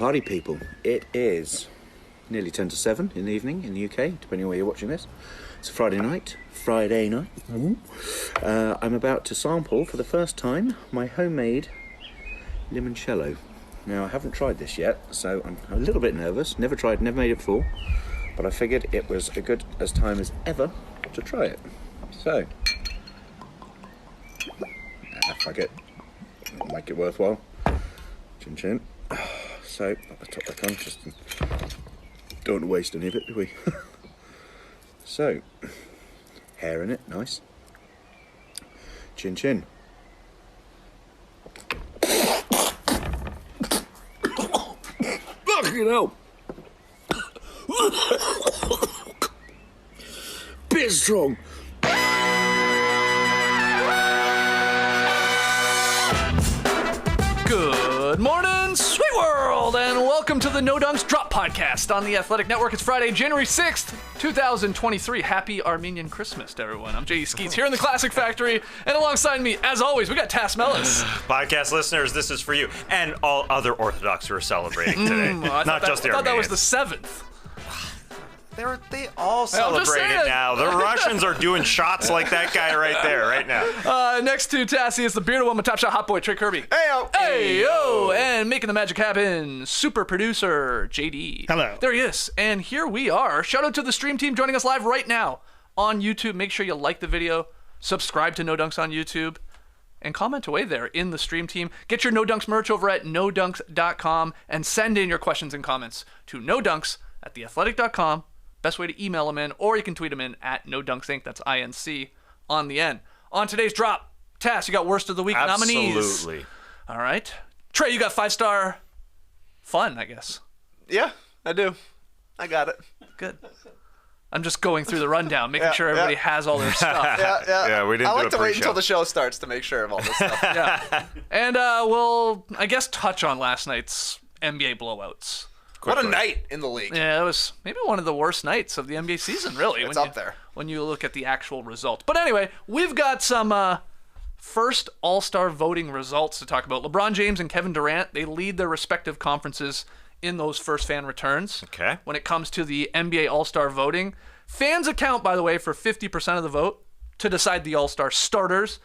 Party people, it is nearly 10 to 7 in the evening in the UK, depending on where you're watching this. It's a Friday night. I'm about to sample for the first time my homemade limoncello. Now, I haven't tried this yet, so I'm a little bit nervous. Never made it before, but I figured it was as good as time as ever to try it. So, fuck it. I'll make it worthwhile. Chin chin. So, at the top of the just don't want to waste any of it, do we? So, hair in it, nice. Chin chin. Fucking hell! Bit strong. Good morning, sweet world, and welcome to the No Dunks Drop Podcast on the Athletic Network. It's Friday, January 6th, 2023. Happy Armenian Christmas to everyone. I'm J.E. Skeets here in the Classic Factory, and alongside me, as always, we got Tass Mellis. Podcast listeners, this is for you, and all other Orthodox who are celebrating today, not just the Armenians. I thought that was the 7th. They all celebrate it now. The Russians are doing shots like that guy right there, right now. Next to Tassie is the bearded woman, Top Shot Hot Boy, Trey Kirby. Hey-o. Hey-o. And making the magic happen, super producer, JD. Hello. There he is. And here we are. Shout out to the stream team joining us live right now on YouTube. Make sure you like the video, subscribe to No Dunks on YouTube, and comment away there in the stream team. Get your No Dunks merch over at nodunks.com and send in your questions and comments to nodunks@theathletic.com. Best way to email them in, or you can tweet them in at NoDunksInc. That's INC on the end. On today's drop, Tass, you got Worst of the Week nominees. Absolutely. All right. Trey, you got 5-star fun, I guess. Yeah, I do. I got it. Good. I'm just going through the rundown, making sure everybody has all their stuff. Yeah, we didn't I do like a to wait pre-show. until the show starts to make sure of all this stuff. Yeah. And we'll, I guess, touch on last night's NBA blowouts. What a night in the league. Yeah, it was maybe one of the worst nights of the NBA season, really. It's up there. When you look at the actual results. But anyway, we've got some first All-Star voting results to talk about. LeBron James and Kevin Durant, they lead their respective conferences in those first fan returns. Okay. When it comes to the NBA All-Star voting. Fans account, by the way, for 50% of the vote to decide the All-Star starters.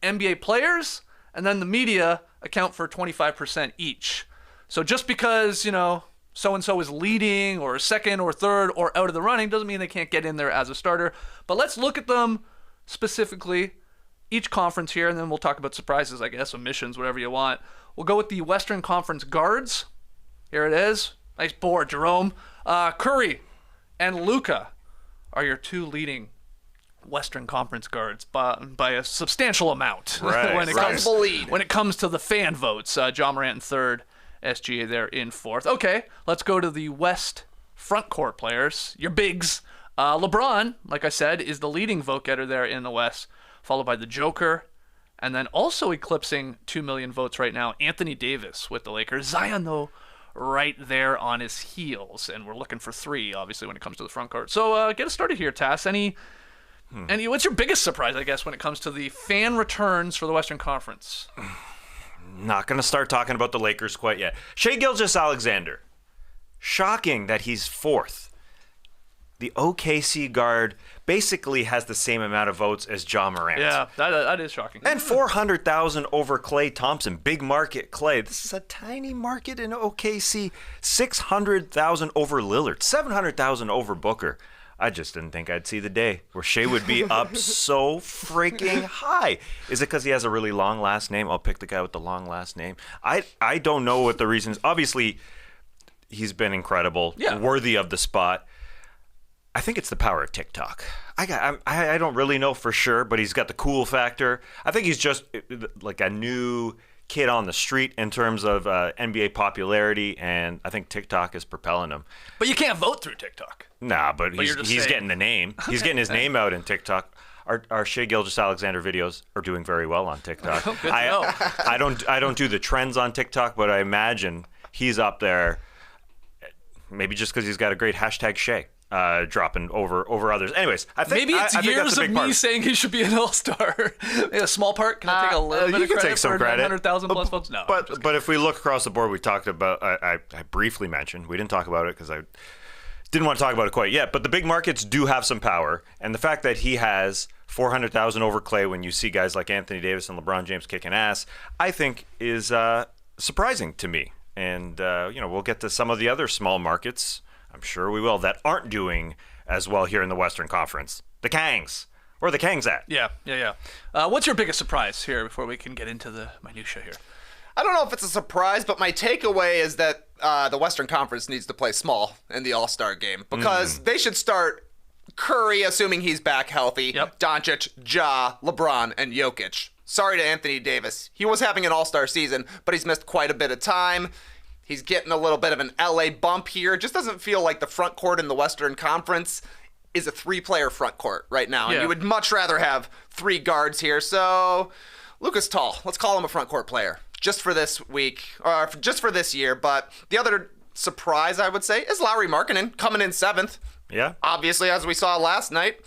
NBA players and then the media account for 25% each. So just because, so-and-so is leading or second or third or out of the running doesn't mean they can't get in there as a starter. But let's look at them specifically, each conference here, and then we'll talk about surprises, I guess, omissions, whatever you want. We'll go with the Western Conference guards. Here it is. Nice board, Jerome. Curry and Luka are your two leading Western Conference guards by a substantial amount. Right, when it comes to the fan votes. Ja Morant in third. SGA there in fourth. Okay, let's go to the West front court players, your bigs. LeBron, like I said, is the leading vote getter there in the West, followed by the Joker, and then also eclipsing 2 million votes right now, Anthony Davis with the Lakers. Zion, though, right there on his heels, and we're looking for 3, obviously, when it comes to the front court. So get us started here, Tass. What's your biggest surprise, I guess, when it comes to the fan returns for the Western Conference? Not going to start talking about the Lakers quite yet. Shai Gilgeous-Alexander. Shocking that he's fourth. The OKC guard basically has the same amount of votes as Ja Morant. Yeah, that is shocking. And 400,000 over Klay Thompson. Big market Klay. This is a tiny market in OKC. 600,000 over Lillard. 700,000 over Booker. I just didn't think I'd see the day where Shai would be up so freaking high. Is it because he has a really long last name? I'll pick the guy with the long last name. I don't know what the reason is. Obviously, he's been incredible, worthy of the spot. I think it's the power of TikTok. I don't really know for sure, but he's got the cool factor. I think he's just like a new kid on the street in terms of NBA popularity, and I think TikTok is propelling him. But you can't vote through TikTok. Nah, but he's getting the name. He's getting his name out in TikTok. Our Shai Gilgeous-Alexander videos are doing very well on TikTok. Good to know. I don't do the trends on TikTok, but I imagine he's up there. Maybe just because he's got a great hashtag Shai. dropping over others. Anyways, I think maybe it's I think years that's a of big me part. saying he should be an all-star. A small part. Can I take a little bit you of can credit take some for credit. 900,000 plus votes? No. But if we look across the board, we talked about. I briefly mentioned. We didn't talk about it because I didn't want to talk about it quite yet. But the big markets do have some power, and the fact that he has 400,000 over Clay when you see guys like Anthony Davis and LeBron James kicking ass, I think is surprising to me. And we'll get to some of the other small markets. I'm sure we will that aren't doing as well here in the Western Conference. The Kangs. Where are the Kangs at? Yeah. What's your biggest surprise here before we can get into the minutia here? I don't know if it's a surprise, but my takeaway is that the Western Conference needs to play small in the All-Star game because they should start Curry, assuming he's back healthy, Yep. Doncic, Ja, LeBron, and Jokic. Sorry to Anthony Davis. He was having an All-Star season, but he's missed quite a bit of time. He's getting a little bit of an LA bump here. It just doesn't feel like the front court in the Western Conference is a three-player front court right now. And Yeah. you would much rather have three guards here. So Lucas Tall, let's call him a front court player just for this week, or just for this year. But the other surprise, I would say, is Lauri Markkanen coming in 7th. Yeah. Obviously, as we saw last night,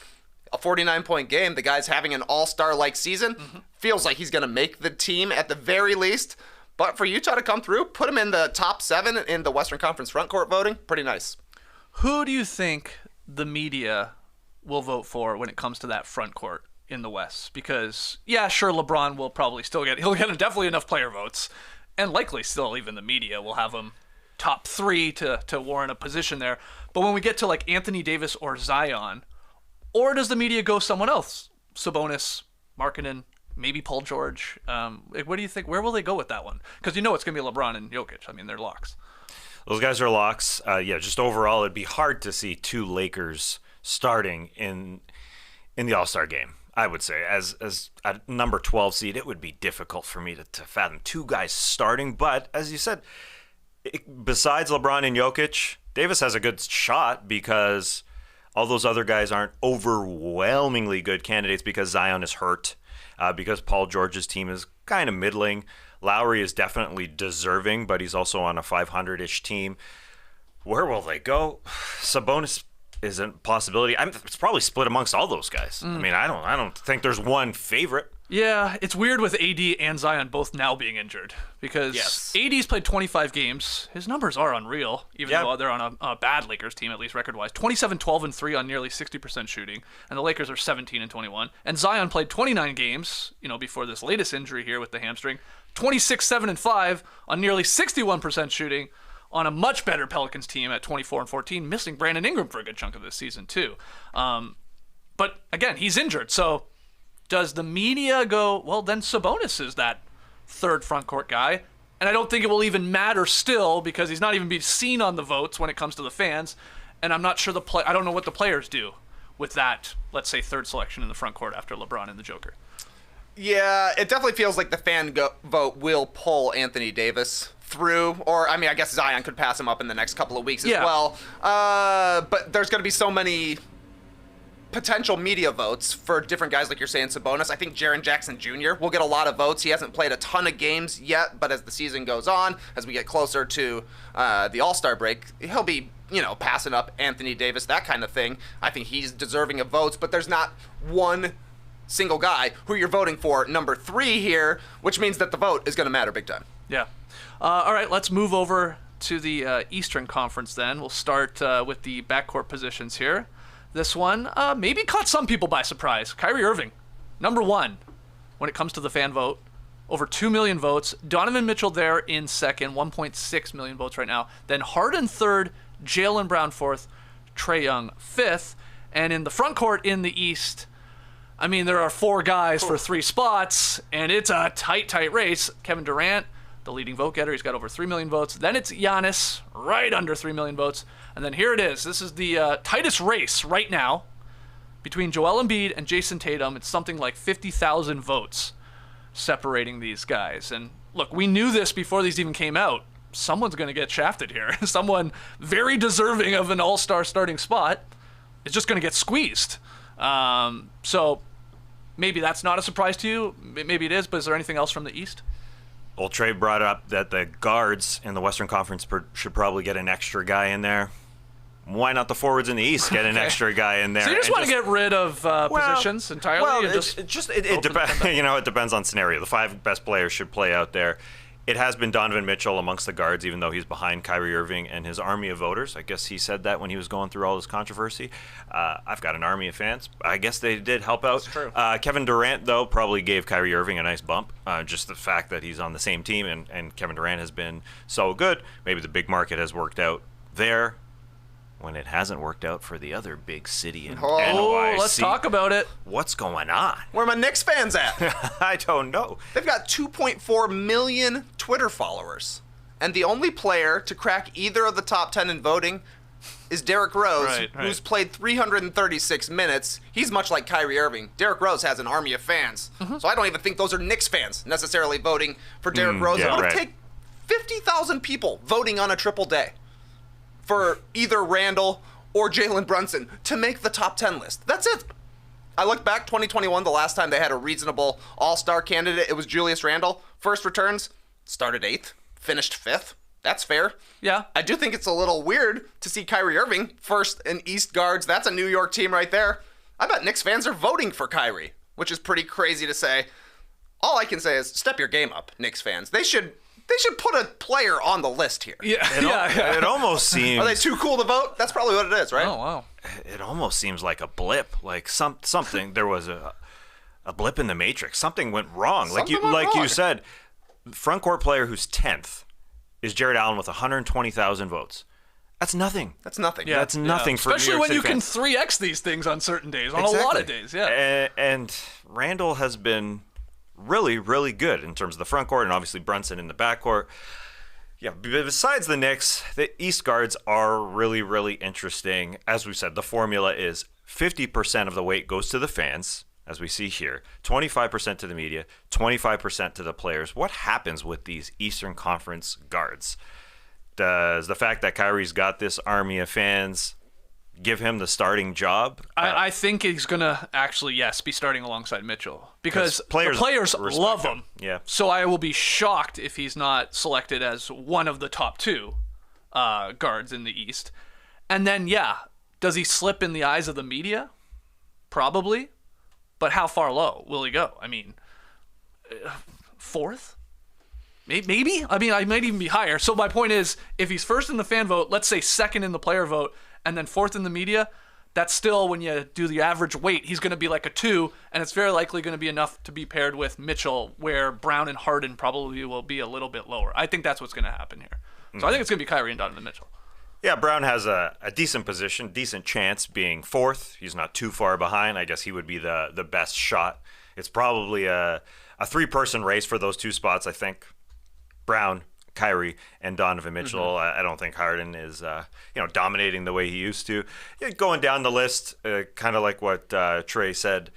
a 49-point game. The guy's having an all-star-like season. Feels like he's going to make the team at the very least. But for Utah to come through, put him in the top 7 in the Western Conference frontcourt voting, pretty nice. Who do you think the media will vote for when it comes to that front court in the West? Because, yeah, sure, LeBron will probably still he'll get definitely enough player votes, and likely still even the media will have him top 3 to warrant a position there. But when we get to like Anthony Davis or Zion, or does the media go someone else? Sabonis, Markkanen, maybe Paul George. What do you think? Where will they go with that one? Because it's going to be LeBron and Jokic. I mean, they're locks. Those guys are locks. Just overall, it'd be hard to see 2 Lakers starting in the All-Star game. I would say, as a number 12 seed, it would be difficult for me to fathom 2 guys starting. But as you said, besides LeBron and Jokic, Davis has a good shot because all those other guys aren't overwhelmingly good candidates because Zion is hurt, because Paul George's team is kind of middling. Lowry is definitely deserving, but he's also on a 500-ish team. Where will they go? Sabonis is a possibility. It's probably split amongst all those guys. I mean, I don't think there's one favorite. Yeah, it's weird with AD and Zion both now being injured because Yes. AD's played 25 games. His numbers are unreal, even though they're on a bad Lakers team, at least record-wise. 27, 12, and 3 on nearly 60% shooting, and the Lakers are 17 and 21. And Zion played 29 games, before this latest injury here with the hamstring. 26, 7, and 5 on nearly 61% shooting on a much better Pelicans team at 24 and 14, missing Brandon Ingram for a good chunk of this season too. But again, he's injured, so does the media go, well, then Sabonis is that third front court guy? And I don't think it will even matter still because he's not even being seen on the votes when it comes to the fans. And I'm not sure I don't know what the players do with that, let's say, third selection in the front court after LeBron and the Joker. Yeah, it definitely feels like the fan vote will pull Anthony Davis through, or I guess Zion could pass him up in the next couple of weeks as well. But there's going to be so many potential media votes for different guys, like you're saying, Sabonis. I think Jaren Jackson Jr. will get a lot of votes. He hasn't played a ton of games yet, but as the season goes on, as we get closer to the All-Star break, he'll be, passing up Anthony Davis, that kind of thing. I think he's deserving of votes, but there's not one single guy who you're voting for number 3 here, which means that the vote is going to matter big time. Yeah. All right, let's move over to the Eastern Conference then. We'll start with the backcourt positions here. This one maybe caught some people by surprise. Kyrie Irving, number 1 when it comes to the fan vote. Over 2 million votes. Donovan Mitchell there in second, 1.6 million votes right now. Then Harden third, Jalen Brown fourth, Trae Young fifth. And in the front court in the East, there are 4 guys for 3 spots, and it's a tight race. Kevin Durant, the leading vote getter, he's got over 3 million votes. Then it's Giannis, right under 3 million votes. And then here it is. This is the tightest race right now between Joel Embiid and Jason Tatum. It's something like 50,000 votes separating these guys. And look, we knew this before these even came out. Someone's going to get shafted here. Someone very deserving of an all-star starting spot is just going to get squeezed. So maybe that's not a surprise to you. Maybe it is, but is there anything else from the East? Well, Trey brought up that the guards in the Western Conference should probably get an extra guy in there. why not the forwards in the East get an extra guy in there? So you just want to get rid of positions entirely? Well, and it depends. It depends on scenario. The 5 best players should play out there. It has been Donovan Mitchell amongst the guards, even though he's behind Kyrie Irving and his army of voters. I guess he said that when he was going through all this controversy. I've got an army of fans. I guess they did help out. That's true. Kevin Durant, though, probably gave Kyrie Irving a nice bump. Just the fact that he's on the same team and Kevin Durant has been so good. Maybe the big market has worked out there when it hasn't worked out for the other big city in NYC. Let's talk about it. What's going on? Where are my Knicks fans at? I don't know. They've got 2.4 million Twitter followers. And the only player to crack either of the top 10 in voting is Derrick Rose, who's played 336 minutes. He's much like Kyrie Irving. Derrick Rose has an army of fans. So I don't even think those are Knicks fans necessarily voting for Derrick Rose. Yeah, it would right. take 50,000 people voting on a triple day for either Randall or Jalen Brunson to make the top 10 list. That's it. I look back 2021, the last time they had a reasonable all-star candidate, it was Julius Randle. First returns, started 8th, finished 5th. That's fair. Yeah. I do think it's a little weird to see Kyrie Irving first in East guards. That's a New York team right there. I bet Knicks fans are voting for Kyrie, which is pretty crazy to say. All I can say is step your game up, Knicks fans. They should put a player on the list here. Yeah. It almost seems. Are they too cool to vote? That's probably what it is, right? Oh, wow. It almost seems like a blip, like something. There was a blip in the matrix. Something went wrong. Something went like wrong. you said, front court player who's 10th is Jared Allen with 120,000 votes. That's nothing. That's nothing. Yeah. That's nothing for Especially New York when you City can fans. 3x these things on certain days, on a lot of days. Yeah. And Randall has been really, really good in terms of the front court, and obviously Brunson in the back court. Yeah, besides the Knicks, the East guards are really, really interesting. As we said, the formula is 50% of the weight goes to the fans, as we see here, 25% to the media, 25% to the players. What happens with these Eastern Conference guards? Does the fact that Kyrie's got this army of fans give him the starting job? I think he's going to actually, be starting alongside Mitchell. Because the players love him. Yeah. So I will be shocked if he's not selected as one of the top 2 guards in the East. And then, does he slip in the eyes of the media? Probably. But how far low will he go? I mean, 4th? Maybe? I mean, I might even be higher. So my point is, if he's first in the fan vote, let's say second in the player vote, and then 4th in the media, that's still, when you do the average weight, he's going to be like a 2, and it's very likely going to be enough to be paired with Mitchell, where Brown and Harden probably will be a little bit lower. I think that's what's going to happen here. So I think it's going to be Kyrie and Donovan Mitchell. Yeah, Brown has a decent position, decent chance being 4th. He's not too far behind. I guess he would be the best shot. It's probably a 3-person race for those 2 spots, I think. Brown, Kyrie, and Donovan Mitchell. I don't think Harden is dominating the way he used to. Going down the list, kind of like what Trey said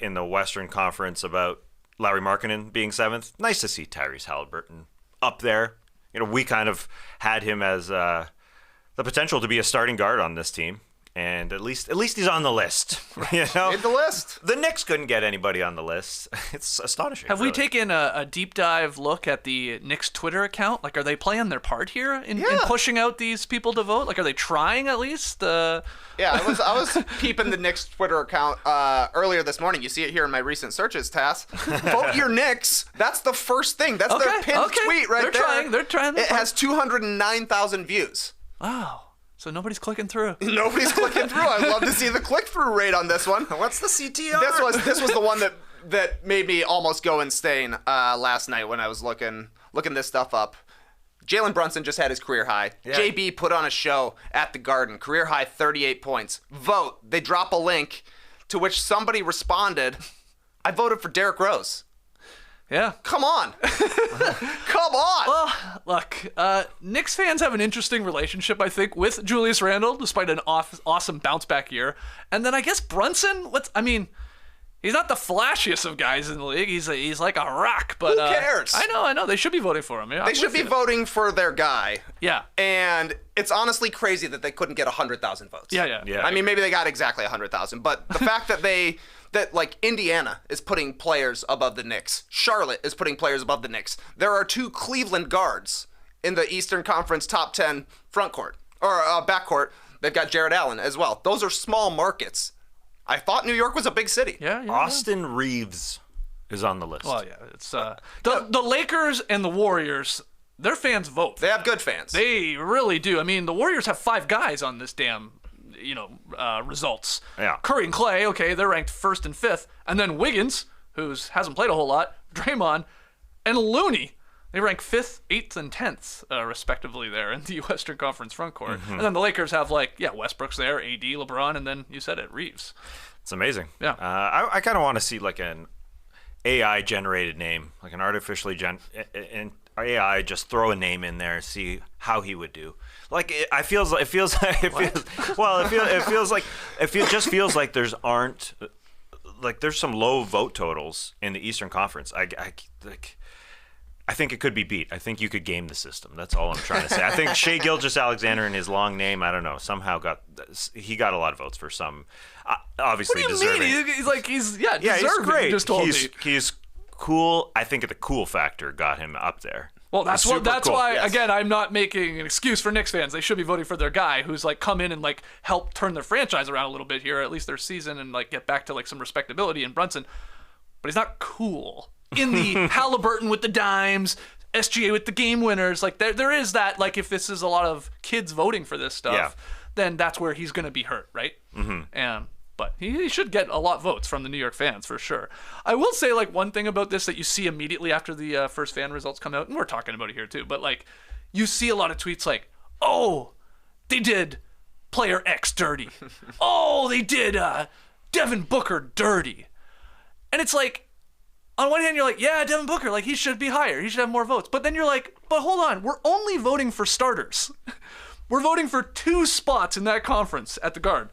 in the Western Conference about Lauri Markkanen being 7th. Nice to see Tyrese Halliburton up there. We kind of had him as the potential to be a starting guard on this team. And at least he's on the list. Made the list. The Knicks couldn't get anybody on the list. It's astonishing. Have we really. taken a deep dive look at the Knicks Twitter account? Like, are they playing their part here in pushing out these people to vote? Like, are they trying at least? I was peeping the Knicks Twitter account earlier this morning. You see it here in my recent searches, Tass. Vote your Knicks. That's the first thing. That's their pinned tweet right there. They're trying. It has 209,000 views. Wow. So nobody's clicking through. Nobody's clicking through. I'd love to see the click-through rate on this one. What's the CTR? This was the one that made me almost go insane last night when I was looking this stuff up. Jalen Brunson just had his career high. Yeah. JB put on a show at the Garden. Career high 38 points. Vote. They drop a link to which somebody responded, I voted for Derrick Rose. Yeah. Come on. Come on. Well, look, Knicks fans have an interesting relationship, I think, with Julius Randle, despite an awesome bounce-back year. And then I guess Brunson, he's not the flashiest of guys in the league. He's like a rock. But who cares? I know. They should be voting for him. Yeah, they should be voting for their guy. Yeah. And it's honestly crazy that they couldn't get 100,000 votes. Yeah. I mean, maybe they got exactly 100,000. But the fact that like Indiana is putting players above the Knicks. Charlotte is putting players above the Knicks. There are 2 Cleveland guards in the Eastern Conference top 10 front court or back court They've got Jared Allen as well. Those are small markets. I thought New York was a big city. Yeah. Austin Reeves is on the list. Well, yeah, it's the Lakers and the Warriors. Their fans vote. They have good fans. They really do. I mean, the Warriors have 5 guys on this damn, results. Yeah. Curry and Clay, okay, they're ranked 1st and 5th, and then Wiggins, who hasn't played a whole lot, Draymond, and Looney. They rank 5th, 8th, and 10th, respectively, there in the Western Conference frontcourt. And then the Lakers have, Westbrook's there, AD, LeBron, and then, you said it, Reeves. It's amazing. Yeah. I kind of want to see, an AI-generated name, like an artificially AI, just throw a name in there, see how he would do. It just feels like there's some low vote totals in the Eastern Conference. I think it could be beat. I think you could game the system. That's all I'm trying to say. I think Shai Gilgeous-Alexander and his long name, I don't know, somehow got a lot of votes for some. Obviously what do you deserving. mean? He's Yeah, deserving. he's great. You just told me. He's cool. I think the cool factor got him up there. Well, that's Super cool. why, Yes. again, I'm not making an excuse for Knicks fans. They should be voting for their guy who's come in and help turn their franchise around a little bit here, or at least their season, and get back to some respectability in Brunson. But he's not cool. In the Halliburton with the dimes, SGA with the game winners, there is that, if this is a lot of kids voting for this stuff, then that's where he's going to be hurt, right? Mm-hmm. But he should get a lot of votes from the New York fans for sure. I will say one thing about this that you see immediately after the first fan results come out, and we're talking about it here too, but you see a lot of tweets oh, they did player X dirty. Oh, they did Devin Booker dirty. And it's on one hand, you're yeah, Devin Booker, he should be higher. He should have more votes. But then you're but hold on, we're only voting for starters. We're voting for 2 spots in that conference at the guard.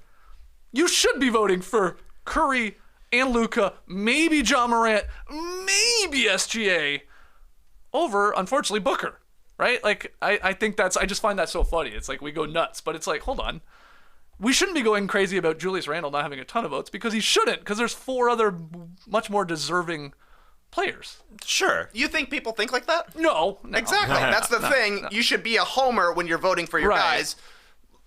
You should be voting for Curry and Luka, maybe Ja Morant, maybe SGA, over, unfortunately, Booker, right? I think I just find that so funny. It's we go nuts, but it's hold on. We shouldn't be going crazy about Julius Randle not having a ton of votes because he shouldn't, because there's 4 other much more deserving players. Sure. You think people think like that? No. Exactly. That's the thing. You should be a homer when you're voting for your guys.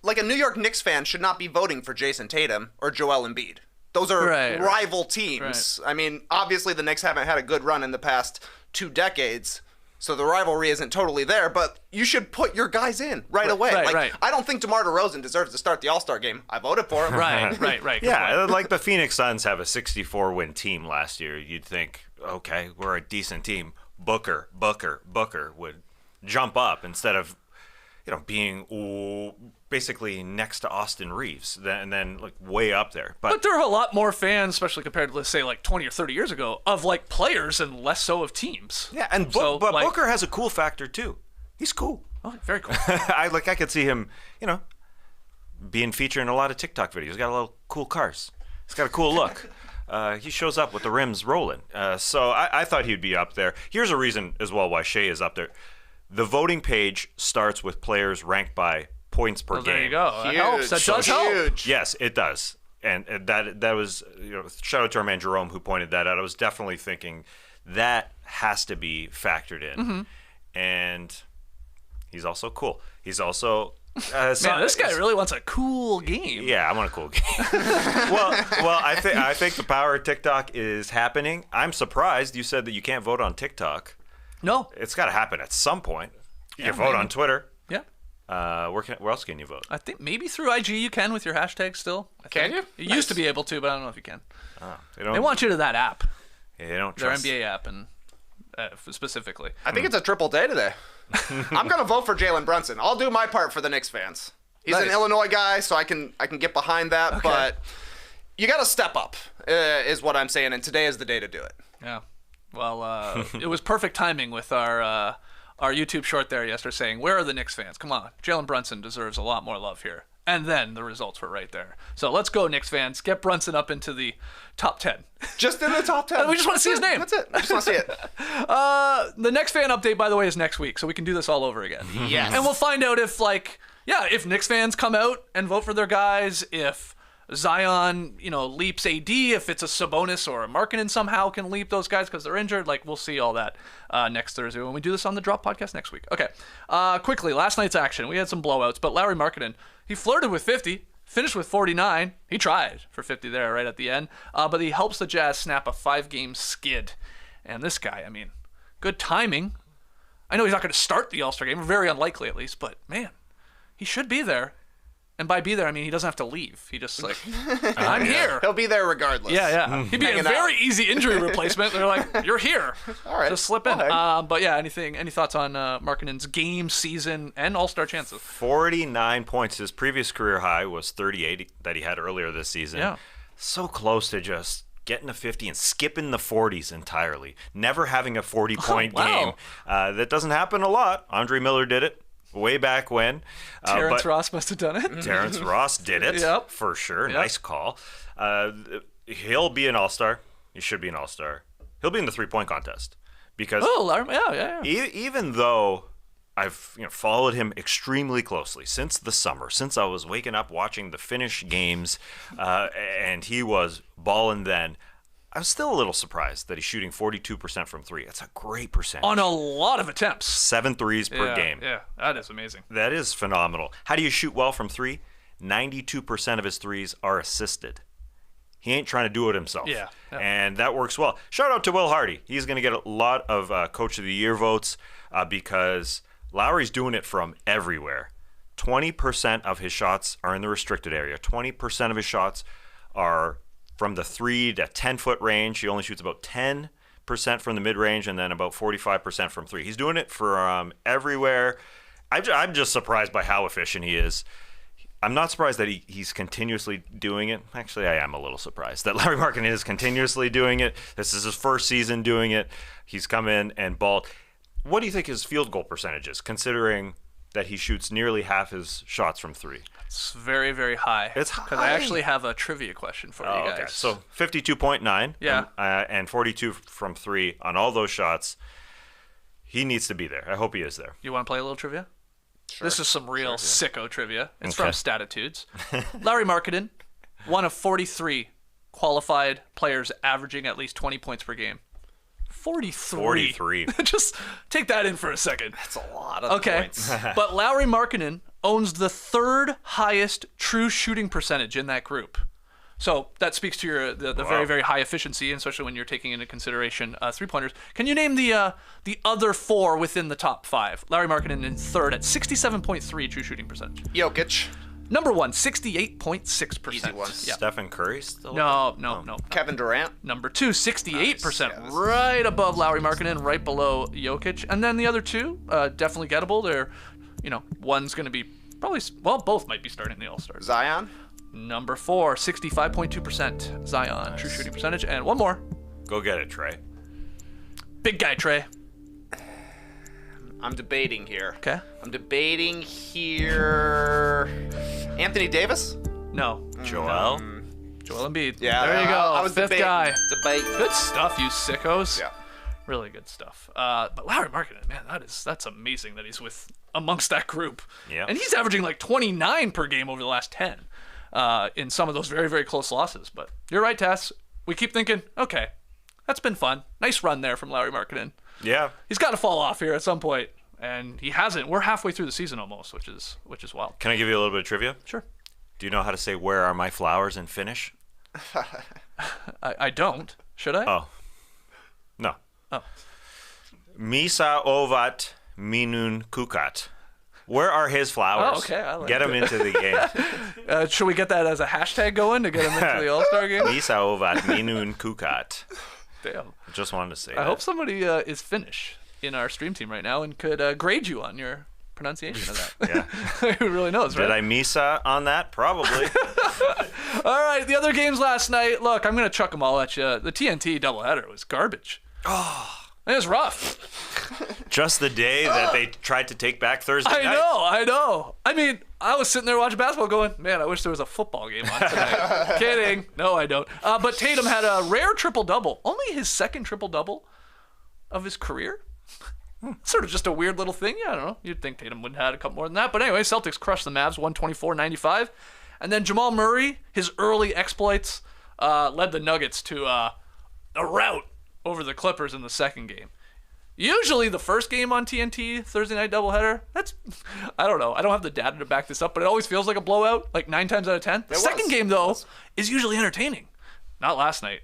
A New York Knicks fan should not be voting for Jason Tatum or Joel Embiid. Those are rival teams. Right. I mean, obviously the Knicks haven't had a good run in the past 2 decades, so the rivalry isn't totally there, but you should put your guys in right away. Right. I don't think DeMar DeRozan deserves to start the All-Star game. I voted for him. Right. Yeah, the Phoenix Suns have a 64-win team last year. You'd think, okay, we're a decent team. Booker would jump up instead of being basically next to Austin Reeves, and then way up there. But there are a lot more fans, especially compared to, let's say, 20 or 30 years ago, of players and less so of teams. Yeah, and Booker has a cool factor too. He's cool. Oh, very cool. I could see him, being featured in a lot of TikTok videos. He's got a lot of cool cars. He's got a cool look. He shows up with the rims rolling. So I thought he'd be up there. Here's a reason as well why Shai is up there. The voting page starts with players ranked by points per game. There you go. That helps. That does help. Yes, it does. And that was, shout out to our man Jerome who pointed that out. I was definitely thinking that has to be factored in. Mm-hmm. And he's also cool. He's also... Man, this guy really wants a cool game. Yeah, I want a cool game. well, I think the power of TikTok is happening. I'm surprised you said that you can't vote on TikTok. No. It's got to happen at some point. You can vote on Twitter. Yeah. Where else can you vote? I think maybe through IG you can with your hashtag still. Can you? You used to be able to, but I don't know if you can. Oh, they want you to that app. Yeah, they don't their trust. NBA app, and specifically. I think it's a triple day today. I'm going to vote for Jalen Brunson. I'll do my part for the Knicks fans. He's an Illinois guy, so I can get behind that, but you got to step up, is what I'm saying, and today is the day to do it. Yeah. Well, it was perfect timing with our YouTube short there yesterday saying, where are the Knicks fans? Come on. Jalen Brunson deserves a lot more love here. And then the results were right there. So let's go, Knicks fans. Get Brunson up into the top 10. Just in the top 10. We just want to see his name. That's it. I just want to see it. The next fan update, by the way, is next week, so we can do this all over again. Yes. And we'll find out if, if Knicks fans come out and vote for their guys, if Zion, leaps AD, if it's a Sabonis or a Markkanen somehow can leap those guys because they're injured. Like, we'll see all that next Thursday when we do this on the Drop podcast next week. Okay, quickly, last night's action. We had some blowouts, but Lauri Markkanen, he flirted with 50, finished with 49. He tried for 50 there right at the end, but he helps the Jazz snap a 5-game skid. And this guy, good timing. I know he's not going to start the All-Star game, very unlikely at least, but man, he should be there. And by be there, he doesn't have to leave. He just I'm here. He'll be there regardless. Yeah. He'd be a very easy injury replacement. They're like, you're here. All right. Just slip in. But yeah, any thoughts on Markkanen's game, season, and All-Star chances? 49 points. His previous career high was 38 that he had earlier this season. Yeah. So close to just getting a 50 and skipping the 40s entirely. Never having a 40-point game. That doesn't happen a lot. Andre Miller did it way back when. Terrence Ross must have done it. Terrence Ross did it, Yep. for sure. Yep. Nice call. He'll be an all-star. He should be an all-star. He'll be in the three-point contest. Because even though I've followed him extremely closely since the summer, since I was waking up watching the Finnish games, and he was balling then, I was still a little surprised that he's shooting 42% from three. That's a great percentage. On a lot of attempts. 7 threes per game. Yeah, that is amazing. That is phenomenal. How do you shoot well from three? 92% of his threes are assisted. He ain't trying to do it himself. Yeah. And that works well. Shout out to Will Hardy. He's going to get a lot of Coach of the Year votes because Lauri's doing it from everywhere. 20% of his shots are in the restricted area. 20% of his shots are from the 3 to 10-foot range. He only shoots about 10% from the mid-range and then about 45% from three. He's doing it from everywhere. I'm just surprised by how efficient he is. I'm not surprised that he's continuously doing it. Actually, I am a little surprised that Lauri Markkanen is continuously doing it. This is his first season doing it. He's come in and balled. What do you think his field goal percentage is, considering that he shoots nearly half his shots from three? It's very, very high. It's high. Because I actually have a trivia question for you guys. Okay. So 52.9 and 42 from three on all those shots. He needs to be there. I hope he is there. You want to play a little trivia? Sure. This is some real sicko trivia. It's Okay. from Statitudes. Lauri Markkanen, one of 43 qualified players averaging at least 20 points per game. 43. Just take that in for a second. That's a lot of points. But Lauri Markkanen owns the third highest true shooting percentage in that group. So that speaks to the very, very high efficiency, especially when you're taking into consideration three-pointers. Can you name the other four within the top five? Lauri Markkanen in third at 67.3 true shooting percentage. Jokic. Number one, 68.6%. Easy one. Yeah. Stephen Curry still? No. Kevin Durant. Number two, 68%. Nice. Yeah, Right above Lauri Markkanen, right below Jokic. And then the other two, definitely gettable. They're, one's going to be probably, both might be starting the All-Stars. Zion. Number four, 65.2% Zion, true shooting percentage. And one more. Go get it, Trey. Big guy, Trey. I'm debating here. Okay. Anthony Davis? No. Joel? Joel Embiid. Yeah. There you go. I was Fifth debating. guy. Debate. Good stuff, you sickos. Yeah. Really good stuff. But Lauri Markkanen, man, that's amazing that he's amongst that group. Yeah. And he's averaging like 29 per game over the last 10 in some of those very, very close losses. But you're right, Tess. We keep thinking, okay, that's been fun. Nice run there from Lauri Markkanen. Yeah. He's got to fall off here at some point, and he hasn't. We're halfway through the season almost, which is wild. Can I give you a little bit of trivia? Sure. Do you know how to say "Where are my flowers" in Finnish? I don't. Should I? Oh. No. Oh. Misa ovat minun kukat. Where are his flowers? Oh, okay, I like Get him into the game. Should we get that as a hashtag going to get him into the All-Star game? Misa ovat minun kukat. Damn. Just wanted to say I that. hope somebody is Finnish in our stream team right now and could grade you on your pronunciation of that. Yeah. Who really knows, right? Did I misa on that? Probably. All right, the other games last night. Look, I'm going to chuck them all at you. The TNT doubleheader was garbage. Oh. It was rough. Just the day that they tried to take back Thursday night. I know. I mean, I was sitting there watching basketball going, man, I wish there was a football game on tonight. Kidding. No, I don't. But Tatum had a rare triple-double. Only his second triple-double of his career. Sort of just a weird little thing. Yeah, I don't know. You'd think Tatum would have had a couple more than that. But anyway, Celtics crushed the Mavs 124-95. And then Jamal Murray, his early exploits, led the Nuggets to a rout over the Clippers in the second game. Usually the first game on TNT, Thursday night doubleheader, I don't know. I don't have the data to back this up, but it always feels like a blowout, like 9 times out of 10. The second game, though, is usually entertaining. Not last night.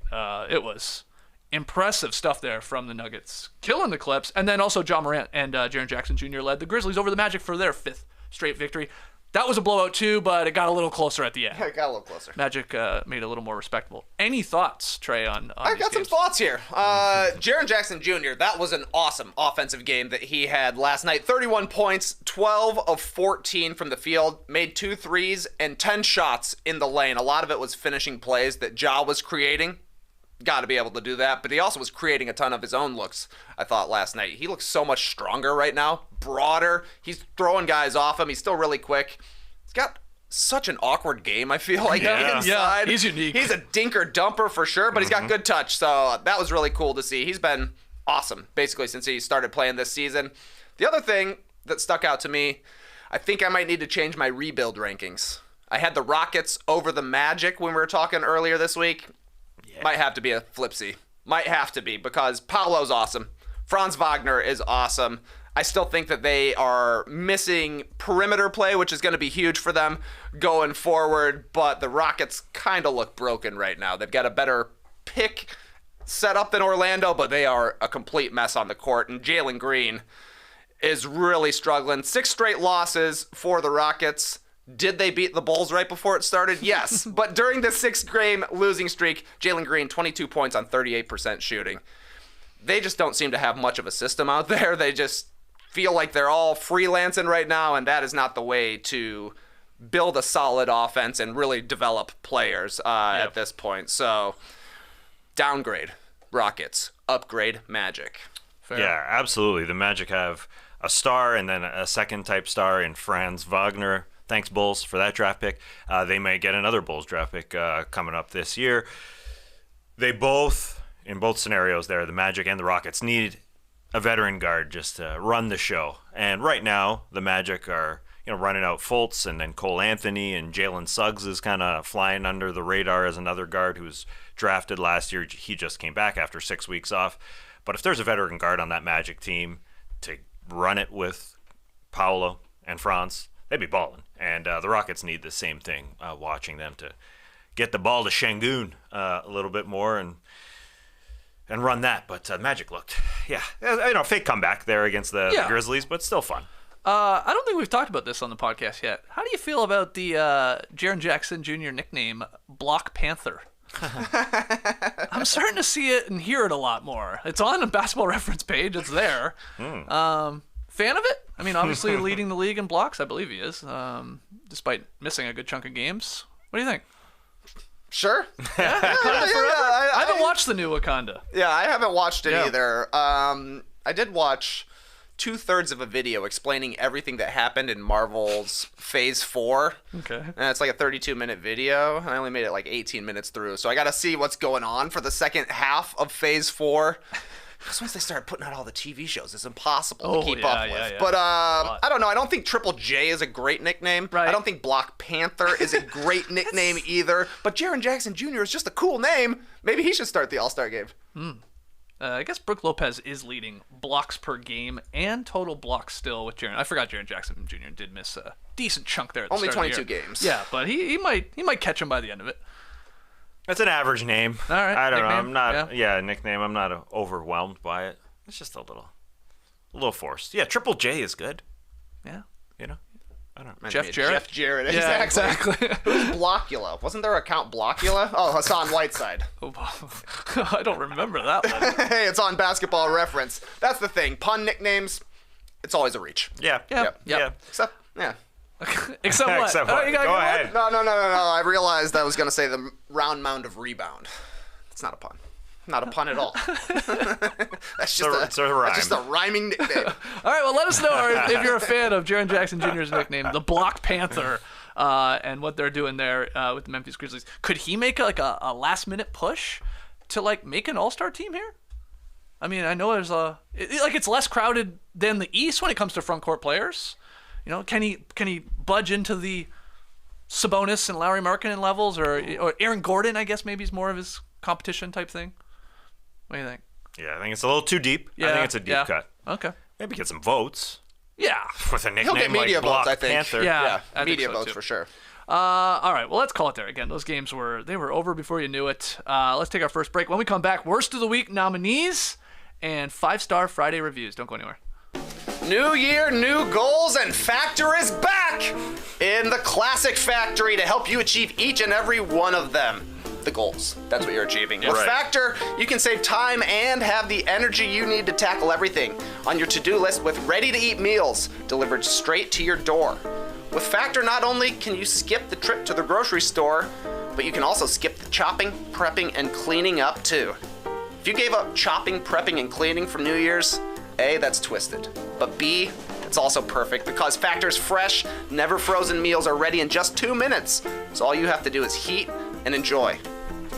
It was impressive stuff there from the Nuggets, killing the Clips. And then also John Morant and Jaren Jackson Jr. led the Grizzlies over the Magic for their 5th straight victory. That was a blowout too, but it got a little closer at the end. Yeah, it got a little closer. Magic made it a little more respectable. Any thoughts, Trey, on I got some thoughts here. Jaren Jackson Jr., that was an awesome offensive game that he had last night. 31 points, 12 of 14 from the field, made 2 threes, and 10 shots in the lane. A lot of it was finishing plays that Ja was creating. Got to be able to do that, but he also was creating a ton of his own looks, I thought, last night. He looks so much stronger right now, broader. He's throwing guys off him. He's still really quick. He's got such an awkward game, I feel like, inside. Yeah, he's unique. He's a dinker-dumper for sure, but he's got good touch, so that was really cool to see. He's been awesome, basically, since he started playing this season. The other thing that stuck out to me, I think I might need to change my rebuild rankings. I had the Rockets over the Magic when we were talking earlier this week. Might have to be a flipsy. Might have to be, because Paolo's awesome. Franz Wagner is awesome. I still think that they are missing perimeter play, which is going to be huge for them going forward, but the Rockets kind of look broken right now. They've got a better pick set up than Orlando, but they are a complete mess on the court, and Jalen Green is really struggling. 6 straight losses for the Rockets. Did they beat the Bulls right before it started? Yes. But during the 6-game losing streak, Jalen Green, 22 points on 38% shooting. They just don't seem to have much of a system out there. They just feel like they're all freelancing right now, and that is not the way to build a solid offense and really develop players at this point. So, downgrade Rockets, upgrade Magic. Fair. Yeah, absolutely. The Magic have a star and then a second-type star in Franz Wagner. Thanks, Bulls, for that draft pick. They may get another Bulls draft pick coming up this year. They both, in both scenarios there, the Magic and the Rockets, need a veteran guard just to run the show. And right now, the Magic are running out Fultz and then Cole Anthony, and Jalen Suggs is kind of flying under the radar as another guard who was drafted last year. He just came back after 6 weeks off. But if there's a veteran guard on that Magic team to run it with Paolo and Franz, they'd be balling. And the Rockets need the same thing, watching them to get the ball to Şengün a little bit more and run that. But Magic looked, fake comeback there against the Grizzlies, but still fun. I don't think we've talked about this on the podcast yet. How do you feel about the Jaren Jackson Jr. nickname, Block Panther? I'm starting to see it and hear it a lot more. It's on the Basketball Reference page. It's there. Fan of it? I mean, obviously leading the league in blocks, I believe he is, despite missing a good chunk of games. What do you think? Sure. I haven't watched the new Wakanda. Yeah, I haven't watched it either. I did watch 2/3 of a video explaining everything that happened in Marvel's Phase 4. Okay. And it's like a 32-minute video. I only made it like 18 minutes through, so I got to see what's going on for the second half of Phase 4. Because once they started putting out all the TV shows, it's impossible to keep up with. Yeah. But I don't know. I don't think Triple J is a great nickname. Right. I don't think Block Panther is a great nickname either. But Jaren Jackson Jr. is just a cool name. Maybe he should start the All-Star game. I guess Brook Lopez is leading blocks per game and total blocks still with Jaren. I forgot Jaren Jackson Jr. did miss a decent chunk there at the Only start of the 22 year. games. Yeah, but he might catch him by the end of it. That's an average name. All right. I don't know. Nickname? I'm not. Yeah, nickname. I'm not overwhelmed by it. It's just a little forced. Yeah, Triple J is good. Yeah. I don't know. Jeff Jarrett? Jeff Jarrett. Yeah, Exactly. Who's Blockula? Wasn't there a Count Blockula? Oh, Hassan Whiteside. I don't remember that one. Hey, it's on Basketball Reference. That's the thing. Pun nicknames, it's always a reach. Yeah. Yep. Except what? Except Oh, what? you gotta Go get ahead. No. I realized I was going to say the round mound of rebound. It's not a pun. Not a pun at all. That's just It's a rhyme. That's just a rhyming nickname. All right, well, let us know if you're a fan of Jaren Jackson Jr.'s nickname, the Block Panther, and what they're doing there with the Memphis Grizzlies. Could he make a last-minute push to make an all-star team here? I mean, I know there's it's less crowded than the East when it comes to front court players. Can he budge into the Sabonis and Lauri Markkanen levels, or Aaron Gordon, I guess maybe is more of his competition type thing? What do you think? Yeah, I think it's a little too deep. Yeah, I think it's a deep cut. Okay. Maybe get some votes Yeah. with a He'll nickname get media like votes, Block I think. Panther. Yeah. I think media so, votes too. for sure. All right, well, let's call it there. Again, those games were over before you knew it. Let's take our first break. When we come back, worst of the week nominees and 5-star Friday reviews. Don't go anywhere. New year, new goals, and Factor is back in the Classic Factory to help you achieve each and every one of them. The goals. That's what you're achieving. With Right. Factor, you can save time and have the energy you need to tackle everything on your to-do list with ready-to-eat meals delivered straight to your door. With Factor, not only can you skip the trip to the grocery store, but you can also skip the chopping, prepping, and cleaning up too. If you gave up chopping, prepping, and cleaning for New Year's, A, that's twisted. But B, it's also perfect because Factor's fresh, never frozen meals are ready in just 2 minutes. So all you have to do is heat and enjoy.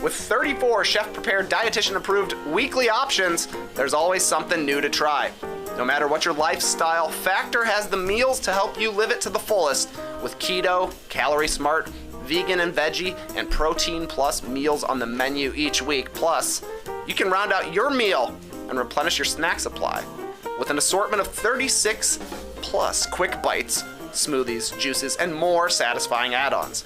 With 34 chef-prepared, dietitian-approved weekly options, there's always something new to try. No matter what your lifestyle, Factor has the meals to help you live it to the fullest with keto, calorie smart, vegan and veggie, and protein plus meals on the menu each week. Plus, you can round out your meal and replenish your snack supply with an assortment of 36 plus quick bites, smoothies, juices, and more satisfying add-ons.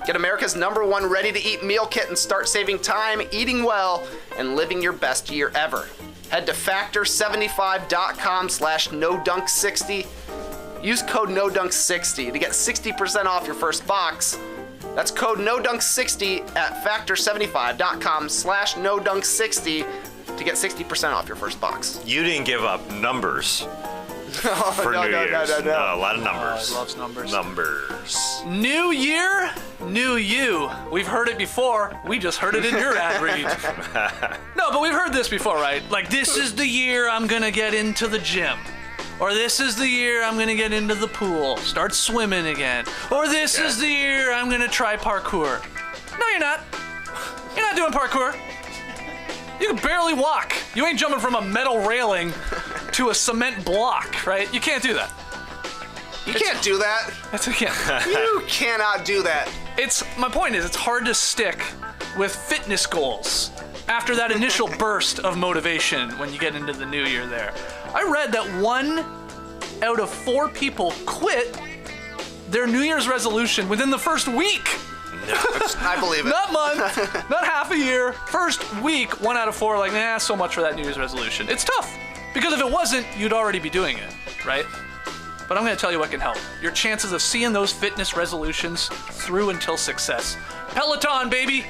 Get America's #1 ready-to-eat meal kit and start saving time, eating well, and living your best year ever. Head to factor75.com/nodunk60. Use code NODUNK60 to get 60% off your first box. That's code NODUNK60 at factor75.com/nodunk60 to get 60% off your first box. You didn't give up numbers for no, New no, Year's. no, no, no. A lot of numbers. Loves numbers. Numbers. New year, new you. We've heard it before. We just heard it in your ad read. No, but we've heard this before, right? Like, this is the year I'm going to get into the gym. Or this is the year I'm going to get into the pool, start swimming again. Or this is the year I'm going to try parkour. No, you're not. You're not doing parkour. You can barely walk. You ain't jumping from a metal railing to a cement block, right? You can't do that. You can't do that. You can't. You cannot do that. My point is, it's hard to stick with fitness goals after that initial burst of motivation when you get into the new year there. I read that 1 out of 4 people quit their New Year's resolution within the first week. I believe it. Not month, not half a year. First week, 1 out of 4 like, nah, so much for that New Year's resolution. It's tough, because if it wasn't, you'd already be doing it, right? But I'm gonna tell you what can help. Your chances of seeing those fitness resolutions through until success. Peloton, baby!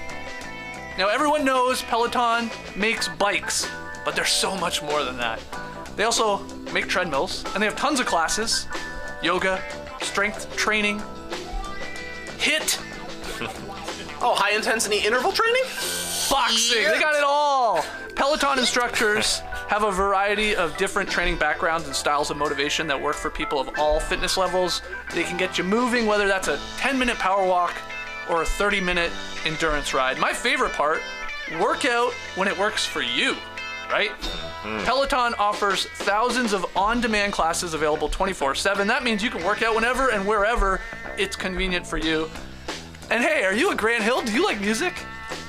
Now everyone knows Peloton makes bikes, but there's so much more than that. They also make treadmills, and they have tons of classes. Yoga, strength training, HIIT, Oh, high intensity interval training? boxing, they got it all. Peloton instructors have a variety of different training backgrounds and styles of motivation that work for people of all fitness levels. They can get you moving, whether that's a 10-minute power walk or a 30-minute endurance ride. My favorite part, work out when it works for you, right? Peloton offers thousands of on-demand classes available 24/7. That means you can work out whenever and wherever it's convenient for you. And hey, are you a Grant Hill? Do you like music?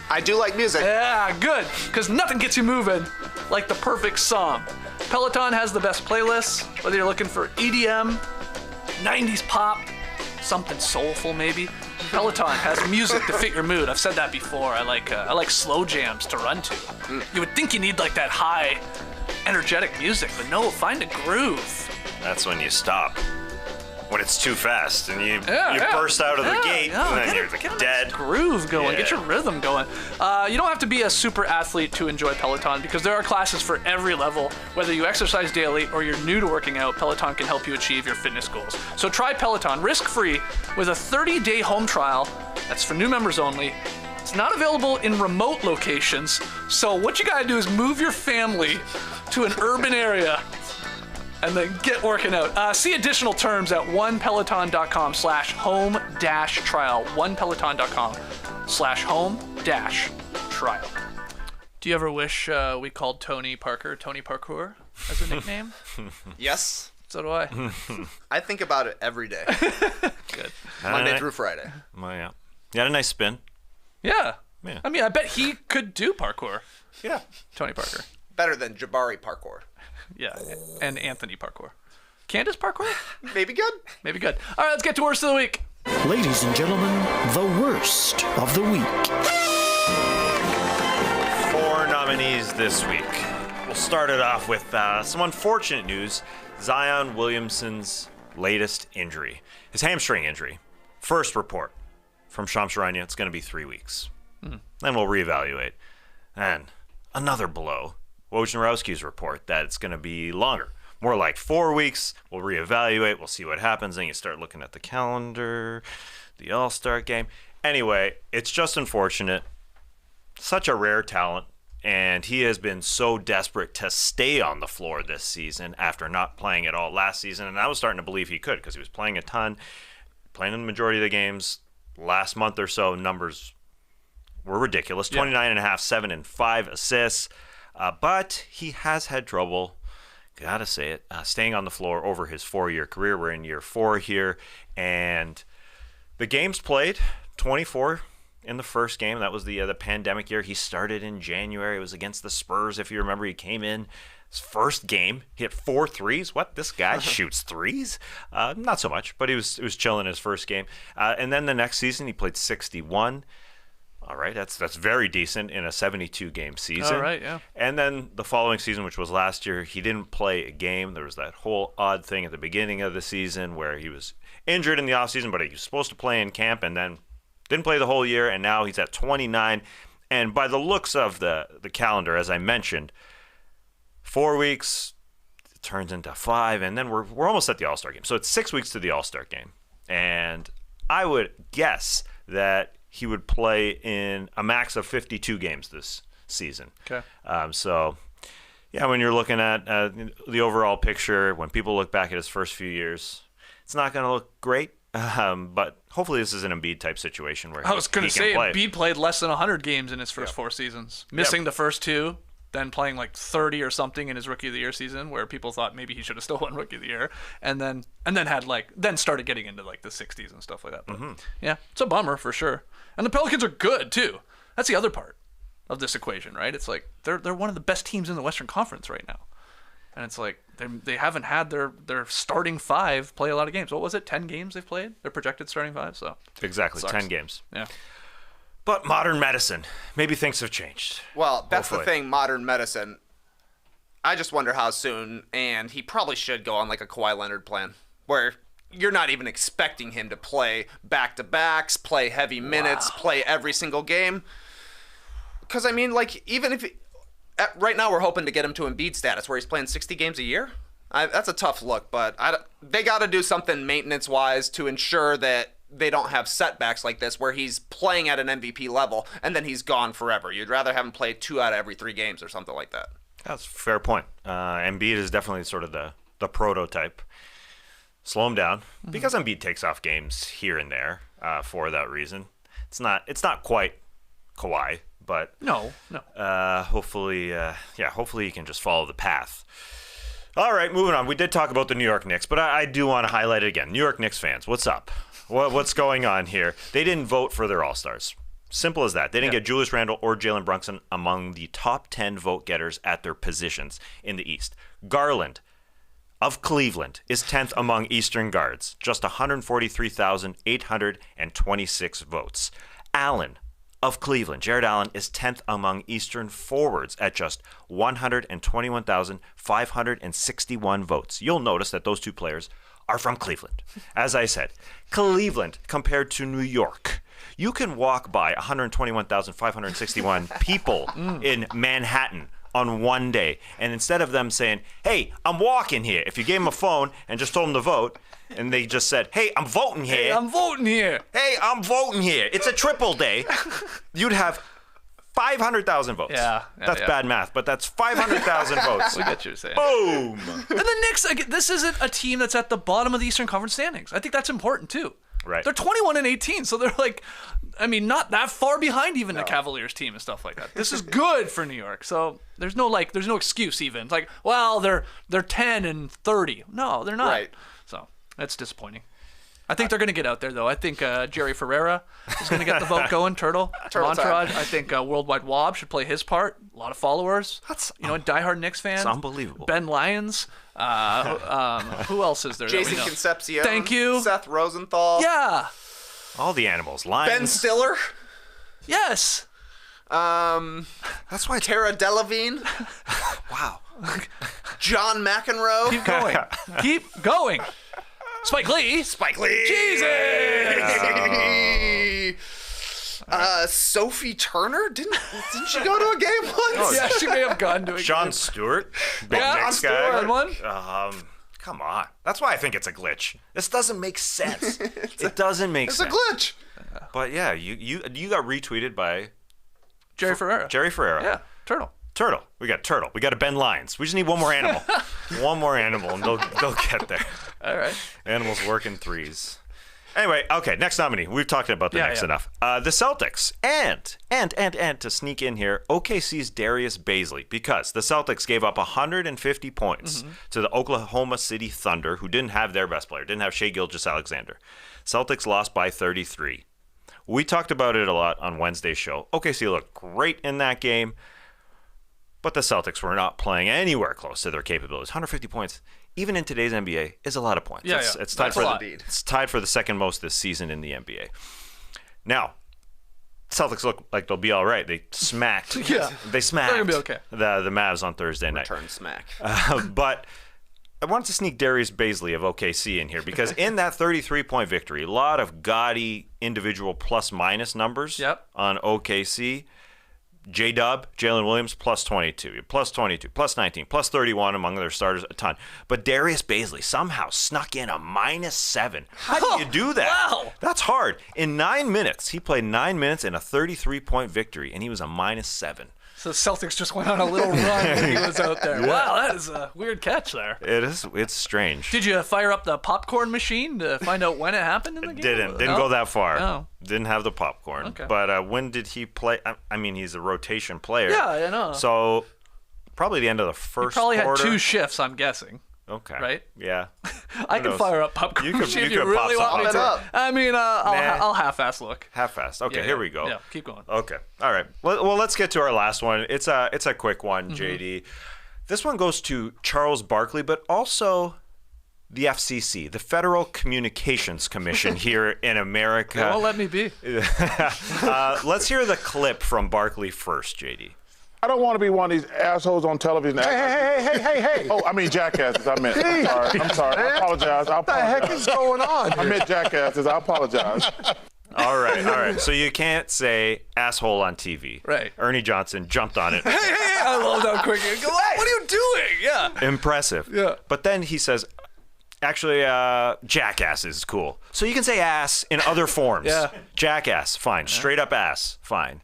I do like music. Yeah, good, because nothing gets you moving like the perfect song. Peloton has the best playlists, whether you're looking for EDM, 90s pop, something soulful maybe. Peloton has music to fit your mood. I've said that before. I like slow jams to run to. You would think you need like that high, energetic music, but no, find a groove. That's when you stop. When it's too fast and you Yeah. burst out of the gate and then Get you're a like nice dead. groove going. Yeah. Get your rhythm going. You don't have to be a super athlete to enjoy Peloton because there are classes for every level. Whether you exercise daily or you're new to working out, Peloton can help you achieve your fitness goals. So try Peloton risk-free with a 30-day home trial. That's for new members only. It's not available in remote locations. So what you gotta do is move your family to an urban area and then get working out. See additional terms at onepeloton.com/home-trial. onepeloton.com/home-trial. Do you ever wish we called Tony Parker Tony Parkour as a nickname? Yes. So do I. I think about it every day. Good. Monday through Friday. Well, yeah. You had a nice spin. Yeah. Yeah. I mean, I bet he could do parkour. Yeah. Tony Parker. Better than Jabari parkour. Yeah. And Anthony parkour. Candace parkour? Maybe good. Maybe good. All right, let's get to worst of the week. Ladies and gentlemen, the worst of the week. 4 nominees this week. We'll start it off with some unfortunate news. Zion Williamson's latest injury. His hamstring injury. First report from Shams Charania, it's going to be 3 weeks. Then we'll reevaluate. And another blow. Wojnarowski's report that it's going to be longer. More like 4 weeks. We'll reevaluate. We'll see what happens. Then you start looking at the calendar, the All-Star game. Anyway, it's just unfortunate. Such a rare talent. And he has been so desperate to stay on the floor this season after not playing at all last season. And I was starting to believe he could because he was playing a ton, playing in the majority of the games. Last month or so, numbers were ridiculous. 29.5, 7 and 5 assists. But he has had trouble, gotta say it, staying on the floor over his 4-year career. We're in year 4 here. And the games played, 24 in the first game. That was the pandemic year. He started in January. It was against the Spurs, if you remember. He came in his first game, hit 4 threes. What? This guy shoots threes? Not so much, but he was chilling his first game. And then the next season, he played 61. All right, that's very decent in a 72-game season. All right, yeah. And then the following season, which was last year, he didn't play a game. There was that whole odd thing at the beginning of the season where he was injured in the offseason, but he was supposed to play in camp and then didn't play the whole year, and now he's at 29. And by the looks of the calendar, as I mentioned, 4 weeks turns into 5, and then we're almost at the All-Star game. So it's 6 weeks to the All-Star game. And I would guess that he would play in a max of 52 games this season. Okay. So, yeah, when you're looking at the overall picture, when people look back at his first few years, it's not going to look great. But hopefully this is an Embiid-type situation where I was going to say, play. Embiid played less than 100 games in his first 4 seasons, missing the first 2, then playing like 30 or something in his Rookie of the Year season, where people thought maybe he should have still won Rookie of the Year, and then started getting into like the 60s and stuff like that. But yeah, it's a bummer for sure. And the Pelicans are good too. That's the other part of this equation, right? It's like they're one of the best teams in the Western Conference right now. And it's like they haven't had their starting 5 play a lot of games. What was it? 10 games they've played? Their projected starting 5. So exactly sucks. 10 games. Yeah. But modern medicine, maybe things have changed. Well, that's Hopefully. the thing, modern medicine. I just wonder how soon, and he probably should go on like a Kawhi Leonard plan, where you're not even expecting him to play back-to-backs, play heavy minutes, play every single game. Because, I mean, like, even if... right now we're hoping to get him to Embiid status, where he's playing 60 games a year. That's a tough look, but they got to do something maintenance-wise to ensure that they don't have setbacks like this, where he's playing at an MVP level, and then he's gone forever. You'd rather have him play 2 out of every 3 games or something like that. That's a fair point. Embiid is definitely sort of the prototype. Slow him down, because Embiid takes off games here and there for that reason. It's not quite Kawhi, but No. hopefully he can just follow the path. All right, moving on. We did talk about the New York Knicks, but I do want to highlight it again. New York Knicks fans, what's up? What's going on here? They didn't vote for their All-Stars. Simple as that. They didn't get Julius Randle or Jalen Brunson among the top 10 vote getters at their positions in the East. Garland of Cleveland is 10th among Eastern guards, just 143,826 votes. Allen of Cleveland, Jared Allen, is 10th among Eastern forwards at just 121,561 votes. You'll notice that those 2 players are from Cleveland. As I said, Cleveland compared to New York. You can walk by 121,561 people in Manhattan on one day, and instead of them saying, hey, I'm walking here, if you gave them a phone and just told them to vote, and they just said, hey, I'm voting here. Hey, I'm voting here. Hey, I'm voting here. It's a triple day. You'd have 500,000 votes. Yeah, that's bad math, but that's 500,000 votes. We get what you're saying. Boom. And the Knicks, this isn't a team that's at the bottom of the Eastern Conference standings. I think that's important too. Right. They're 21-18, so they're like, I mean, not that far behind even the Cavaliers team and stuff like that. This is good for New York. So there's no excuse even. It's like, well, they're 10-30. No, they're not. Right. So that's disappointing. I think they're going to get out there, though. I think Jerry Ferreira is going to get the vote going. Turtle Turtle time. Entourage. I think Worldwide Wob should play his part. A lot of followers. Diehard Knicks fans. It's unbelievable. Ben Lyons. Who else is there? Jason that we know? Concepcion. Thank you. Seth Rosenthal. Yeah. All the animals. Lions. Ben Stiller. Yes. That's why Cara Delevingne. wow. John McEnroe. Keep going. Keep going. Spike Lee. Jesus. Sophie Turner. Didn't she go to a game once? Yeah, she may have gone to a Sean game. Stewart. Big Yeah, Knicks Jon guy. Stewart. One? Come on. That's why I think it's a glitch. This doesn't make sense. It doesn't make It's sense. a glitch. But yeah, you got retweeted by Jerry Ferreira. Yeah. Turtle. Turtle. We got Turtle. We got a Ben Lyons. We just need one more animal. One more animal, and they'll get there. All right. Animals work in threes. Anyway, okay, next nominee. We've talked about the Knicks enough. The Celtics. And to sneak in here, OKC's Darius Bazley, because the Celtics gave up 150 points to the Oklahoma City Thunder, who didn't have their best player, didn't have Shai Gilgeous-Alexander. Celtics lost by 33. We talked about it a lot on Wednesday's show. OKC looked great in that game, but the Celtics were not playing anywhere close to their capabilities. 150 points, even in today's NBA, is a lot of points. It's tied it's tied for the second most this season in the NBA. Now, Celtics look like they'll be all right. They smacked. They smacked. They're gonna be okay. The Mavs on Thursday night. Turn smack. But I wanted to sneak Darius Bazley of OKC in here because in that 33-point victory, a lot of gaudy individual plus-minus numbers on OKC. J-Dub, Jalen Williams, plus 22, plus 19, plus 31 among their starters, a ton. But Darius Bazley somehow snuck in a -7. How do you do that? Wow. That's hard. In 9 minutes, he played 9 minutes in a 33-point victory, and he was a -7. So the Celtics just went on a little run when he was out there. Wow, that is a weird catch there. It is. It's strange. Did you fire up the popcorn machine to find out when it happened in the game? Didn't No? go that far. No. Didn't have the popcorn. Okay. But when did he play? I mean, he's a rotation player. Yeah, I know. So probably the end of the first Probably quarter. had 2 shifts, I'm guessing. Okay. Right? Yeah. I can knows? fire up popcorn You could- machine you if you could really pop want me something to. up. I mean, I'll half-ass look. Half-fast. Okay, Yeah, here yeah. we go. Yeah, keep going. Okay. All right. Well, let's get to our last one. It's a quick one, Mm-hmm. JD. This one goes to Charles Barkley, but also the FCC, the Federal Communications Commission here in America. They won't let me be. Let's hear the clip from Barkley first, JD. I don't want to be one of these assholes on television. Hey. Oh, I mean jackasses. I meant. I'm sorry. I apologize. What the heck is going on? I meant jackasses. I apologize. All right. So you can't say asshole on TV. Right. Ernie Johnson jumped on it. Hey, I love that quick. What are you doing? Yeah. Impressive. Yeah. But then he says, actually, jackass is cool. So you can say ass in other forms. Yeah. Jackass, fine. Straight up ass, fine.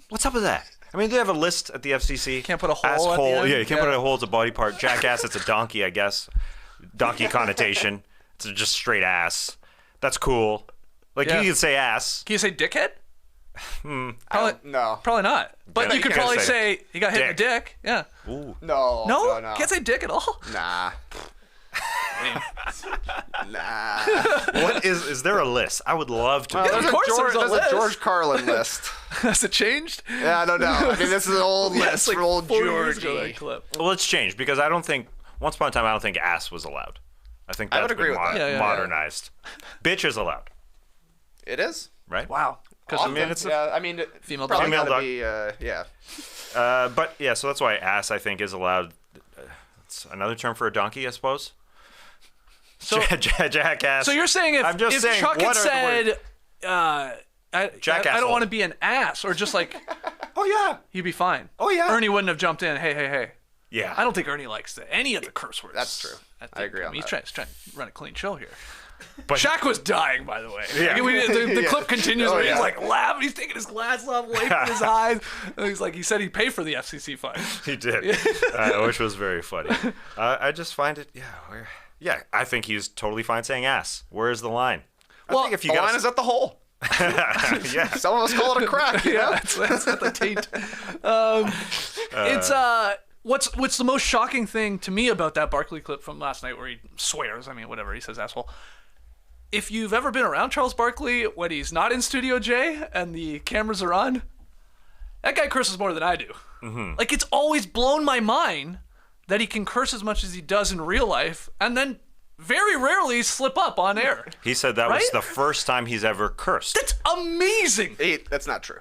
What's up with that? I mean, do they have a list at the FCC? Can't put a hole Asshole. at the end? Yeah, you can't Yeah. put a hole as a body part. Jackass, it's a donkey, I guess. Donkey connotation. It's just straight ass. That's cool. Like, Yeah. you can say ass. Can you say dickhead? Probably, No. probably not. But No, you you could can't probably say say he got hit in the dick. Yeah. Ooh. No. No? No. Can't say dick at all? Nah. Nah. What is there a list? I would love to. There's of course George, there's a list. George Carlin list. Has it changed? Yeah, I don't know. I mean, this is an old Yeah, list it's like for old 4 years ago, Georgie. that clip. Well, it's changed because I don't think once upon a time I don't think ass was allowed. I think that's would agree been with that. Yeah, yeah, modernized. Bitch is allowed, It is. right? Wow. Because Often, mean, it's a- yeah, I mean, Female probably dog. gotta be, yeah. But yeah, so that's why ass I think is allowed. It's another term for a donkey, I suppose. So- Jackass. So you're saying I'm just if saying, Chuck had what are the words? said, I Jackass don't want to be an ass, or just like, Oh yeah. he'd be fine. Oh, yeah. Ernie wouldn't have jumped in. Hey. Yeah. I don't think Ernie likes any of the curse words. That's true. I agree on He's that. trying to run a clean show here. But Shaq was dying, by the way. Yeah. Like, the Yeah. clip continues Oh, where he's yeah. like laughing. He's taking his glasses off, wiping his eyes. And he's like, he said he'd pay for the FCC fine. he did, which was very funny. I just find it, I think he's totally fine saying ass. Where is the line? I think if you the got line is at the hole. yeah. Some of us call it a crack. You know? It's at the taint. It's what's the most shocking thing to me about that Barkley clip from last night where he swears, I mean, whatever, he says asshole. If you've ever been around Charles Barkley when he's not in Studio J and the cameras are on, that guy curses more than I do. Mm-hmm. Like, it's always blown my mind that he can curse as much as he does in real life and then very rarely slip up on air. He said that was the first time he's ever cursed. That's amazing. That's not true.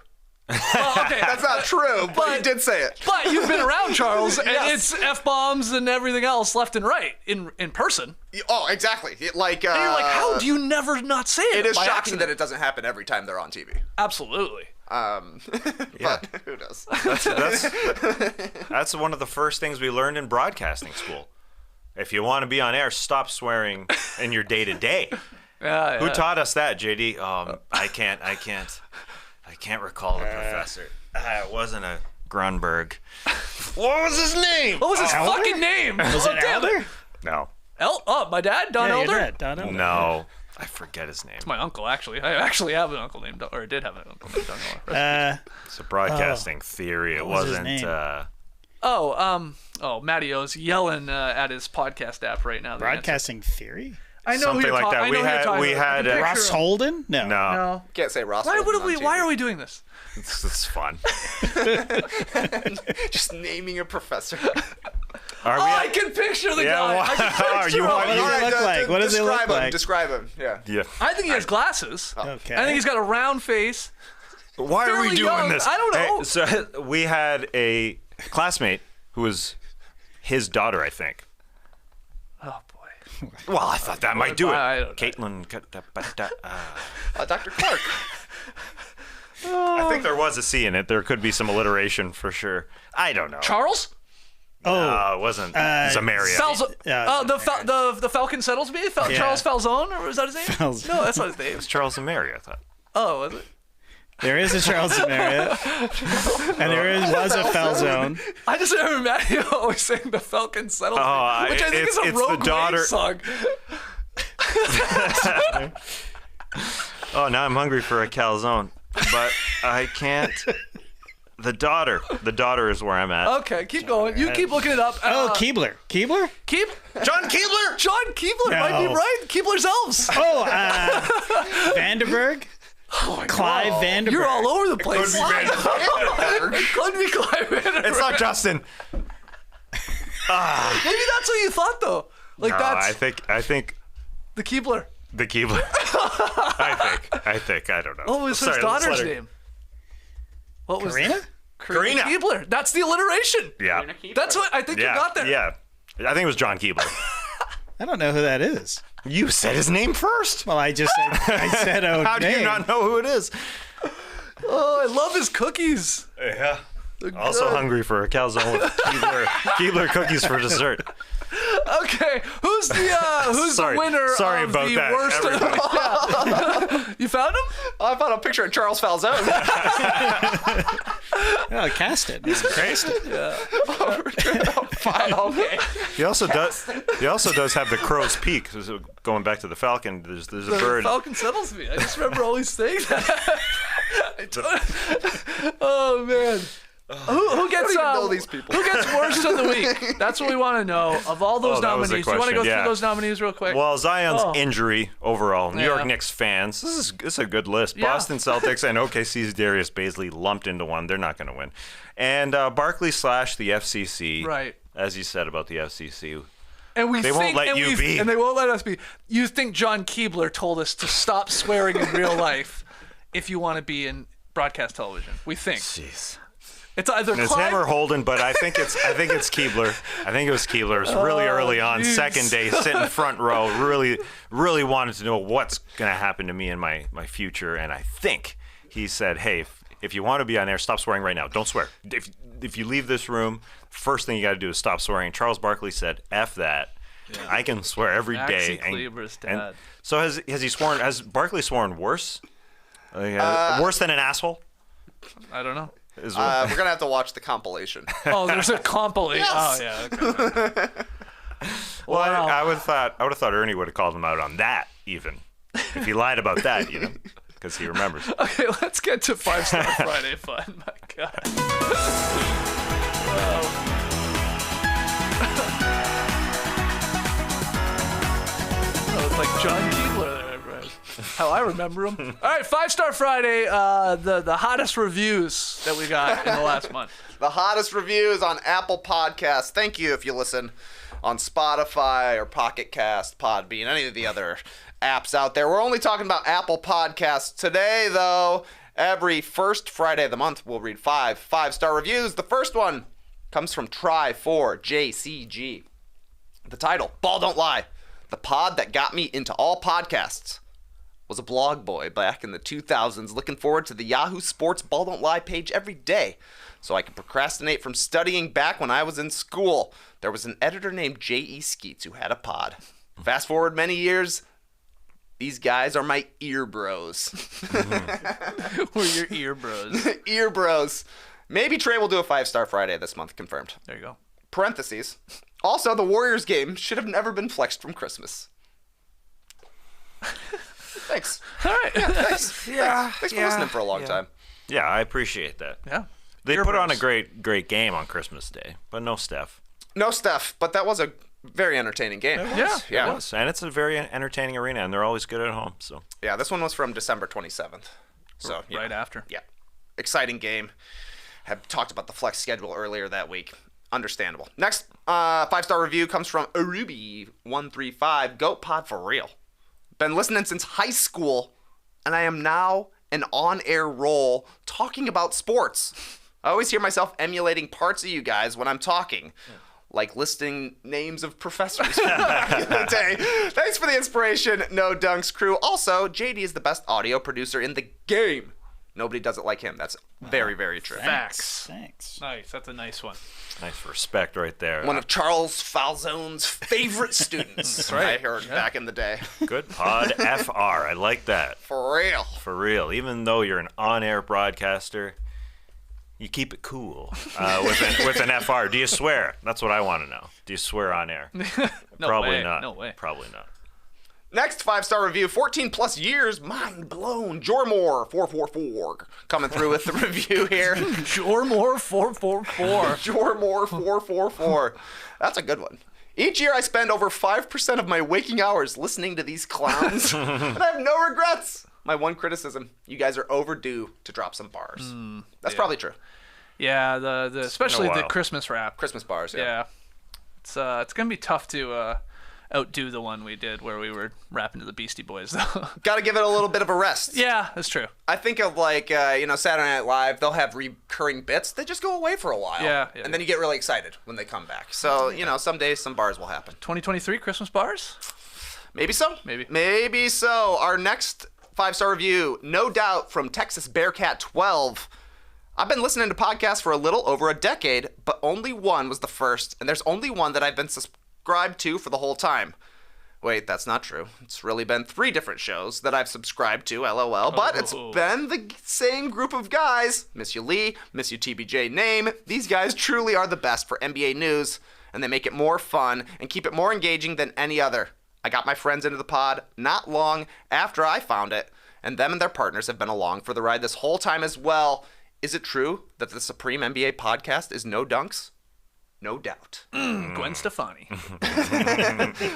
Well, okay. That's not true, but he did say it. But you've been around Charles, and it's F-bombs and everything else left and right in person. Oh, exactly. And you're like, how do you never not say it? It is by shocking accident? that it doesn't happen every time they're on TV. Absolutely. But who knows? That's one of the first things we learned in broadcasting school. If you want to be on air, stop swearing in your day-to-day. Yeah. Who taught us that, JD? I can't recall the professor. It wasn't a Grunberg. What was his name? What was his fucking name? Was it Elder? No. My dad, Don Elder? Your dad, Don Elder. No. I forget his name. It's my uncle, actually. I actually have an uncle named, or I did have an uncle named Don Elder. It's a broadcasting theory. It was his wasn't. name? Matty O's yelling at his podcast app right now. Broadcasting theory? I know something who you're like that. I know We had Ross Holden? No. No. Can't say Ross. Why Holden on are TV. we doing this? It's fun. Just naming a professor? I can picture the guy. I can picture him. What does it look like? What does it look like? Describe him. Yeah. Yeah. I think he has glasses. Okay. I think he's got a round face. Why are we fairly doing young. this? I don't know. Hey, so we had a classmate who was his daughter, I think. Oh, boy. Well, I thought that might do it. I don't know. Caitlin. Dr. Clark. I think there was a C in it. There could be some alliteration for sure. I don't know. Charles? No, it wasn't. Zamaria. The Falcon settles me? Charles Falzone? Or was that his name? Falzone. No, that's not his name. It's Charles Zamaria, I thought. Oh, was it? There is a Charles Zamaria. And was a Falzone. I just remember Matty always saying the Falcon settles me, which I think is a Rogue Wave song. Oh, now I'm hungry for a calzone, but I can't. The daughter is where I'm at. Okay, keep going. You keep looking it up. Keebler. Keebler? John Keebler might be right. Keebler's elves. Vanderberg? Clive Vanderberg. You're all over the place. It Could be Clive Vanderberg. It's not Justin. Maybe that's what you thought, though. Like, No, that's I think the Keebler. the Keebler. I think. I don't know. What was his Sorry, let's daughter's let her- name? What was Karina? Karina Keebler. That's the alliteration. Yeah. That's what I think you got there. Yeah. I think it was John Keebler. I don't know who that is. You said his name first. Well, I said How do you not know who it is? Oh, I love his cookies. Yeah. They're Also good. hungry for a calzone with Keebler cookies for dessert. Okay, who's the Sorry. winner Sorry of about the that, worst of the week? Yeah. You found him? I found a picture of Charles Falzone. Oh, cast it. Cast it. Okay. He also does have the crow's peak. So going back to the falcon, there's a The bird. Falcon settles me. I just remember always saying that. Oh man. Who gets even know these people. Who gets worst of the week? That's what we want to know. Of all those that was the nominees, do you want to go question, through yeah. those nominees real quick? Well, Zion's injury overall. New Yeah. York Knicks fans. This is a good list. Yeah. Boston Celtics and OKC's Darius Bazley lumped into one. They're not going to win. And Barkley / the FCC. Right. As you said about the FCC. And They won't let you be. And they won't let us be. You think John Keebler told us to stop swearing in real life if you want to be in broadcast television? We think. Jeez. It's either It's Clive- him or Holden, but I think it's Keebler. I think it was Keebler. It was really early on, geez. second day, sitting front row. Really wanted to know what's going to happen to me in my future. And I think he said, "Hey, if you want to be on air, stop swearing right now. Don't swear. If you leave this room, first thing you got to do is stop swearing." Charles Barkley said, "F that. Yeah. I can swear every day." Maxie Kleber's dad. So has he sworn? Has Barkley sworn worse? Worse than an asshole? I don't know. Is We're gonna have to watch the compilation. Oh, there's a compilation. Yes. Oh yeah. Okay. Well, Wow. I would have thought Ernie would have called him out on that even. If he lied about that, because he remembers. Okay, let's get to 5-Star Friday fun. My God. Oh, it's like John Keebler there, right? How I remember him. All right, 5-Star Friday, the hottest reviews that we got in the last month. The hottest reviews on Apple Podcasts. Thank you if you listen on Spotify or Pocket Cast, Podbean, any of the other apps out there. We're only talking about Apple Podcasts today, though. Every first Friday of the month, we'll read 5-star reviews. The first one comes from Try4JCG. The title, Ball Don't Lie. The pod that got me into all podcasts. Was a blog boy back in the 2000s, looking forward to the Yahoo Sports Ball Don't Lie page every day so I could procrastinate from studying back when I was in school. There was an editor named J.E. Skeets who had a pod. Fast forward many years, these guys are my ear bros. We're your ear bros. Ear bros. Maybe Trey will do a 5-Star Friday this month, confirmed. There you go. Parentheses. Also, the Warriors game should have never been flexed from Christmas. Thanks. All right. Yeah, thanks. Thanks for listening for a long time. Yeah, I appreciate that. Yeah. They Ear put on a bros. great game on Christmas Day, but no Steph. No Steph, but that was a very entertaining game. Yeah. Yeah. It was. And it's a very entertaining arena, and they're always good at home. So Yeah, this one was from December 27th. So Right after. Yeah. Exciting game. Have talked about the flex schedule earlier that week. Understandable. Next 5-star review comes from Arubi135. Goat Pod for real. Been listening since high school, and I am now an on-air role talking about sports. I always hear myself emulating parts of you guys when I'm talking. Like listing names of professors from back in the day. Thanks for the inspiration, No Dunks crew. Also, JD is the best audio producer in the game. Nobody does it like him. That's very, very true. Facts. Thanks. Nice. That's a nice one. nice respect right there. One of Charles Falzone's favorite students. I heard back in the day. Good pod FR. I like that. For real. For real. Even though you're an on-air broadcaster, you keep it cool with an FR. Do you swear? That's what I want to know. Do you swear on air? Probably way. not. No way. Probably not. Next 5-star review, 14 plus years, mind blown. Jormore444 coming through with the review here. Jormore 444. Jormore444. That's a good one. Each year I spend over 5% of my waking hours listening to these clowns, and I have no regrets. My one criticism, you guys are overdue to drop some bars. That's probably true. Yeah, the especially Been a the while. Christmas rap. Christmas bars, Yeah. It's gonna be tough to outdo the one we did where we were rapping to the Beastie Boys though. Got to give it a little bit of a rest. Yeah, that's true. I think of like, Saturday Night Live, they'll have recurring bits. They just go away for a while. Yeah, and then you get really excited when they come back. So, some days some bars will happen. 2023 Christmas bars? Maybe so. Maybe so. Our next 5-star review, no doubt, from Texas Bearcat 12. I've been listening to podcasts for a little over a decade, but only one was the first, and there's only one that I've been subscribed to for the whole time. Wait, that's not true. It's really been 3 different shows that I've subscribed to, LOL, but it's been the same group of guys. Miss you Lee, miss you TBJ Name. These guys truly are the best for NBA news, and they make it more fun and keep it more engaging than any other. I got my friends into the pod not long after I found it, and them and their partners have been along for the ride this whole time as well. Is it true that the Supreme NBA podcast is No Dunks? No doubt. Gwen Stefani.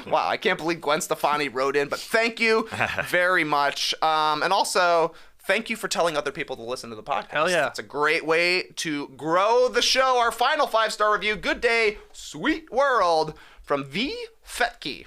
Wow, I can't believe Gwen Stefani wrote in, but thank you very much. And also, thank you for telling other people to listen to the podcast. Hell yeah. It's a great way to grow the show. Our final 5-star review, Good Day, Sweet World, from V. Fetke.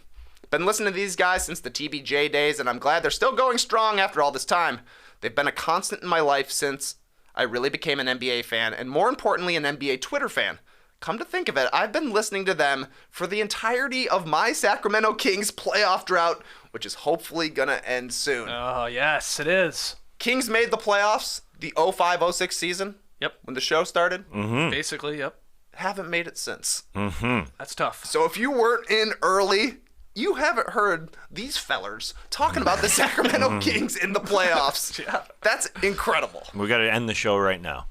Been listening to these guys since the TBJ days, and I'm glad they're still going strong after all this time. They've been a constant in my life since I really became an NBA fan, and more importantly, an NBA Twitter fan. Come to think of it, I've been listening to them for the entirety of my Sacramento Kings playoff drought, which is hopefully gonna end soon. Oh, yes, it is. Kings made the playoffs the 05-06 season. Yep. When the show started. Basically, yep. Haven't made it since. That's tough. So if you weren't in early, you haven't heard these fellers talking about the Sacramento Kings in the playoffs. Yeah. That's incredible. We got to end the show right now.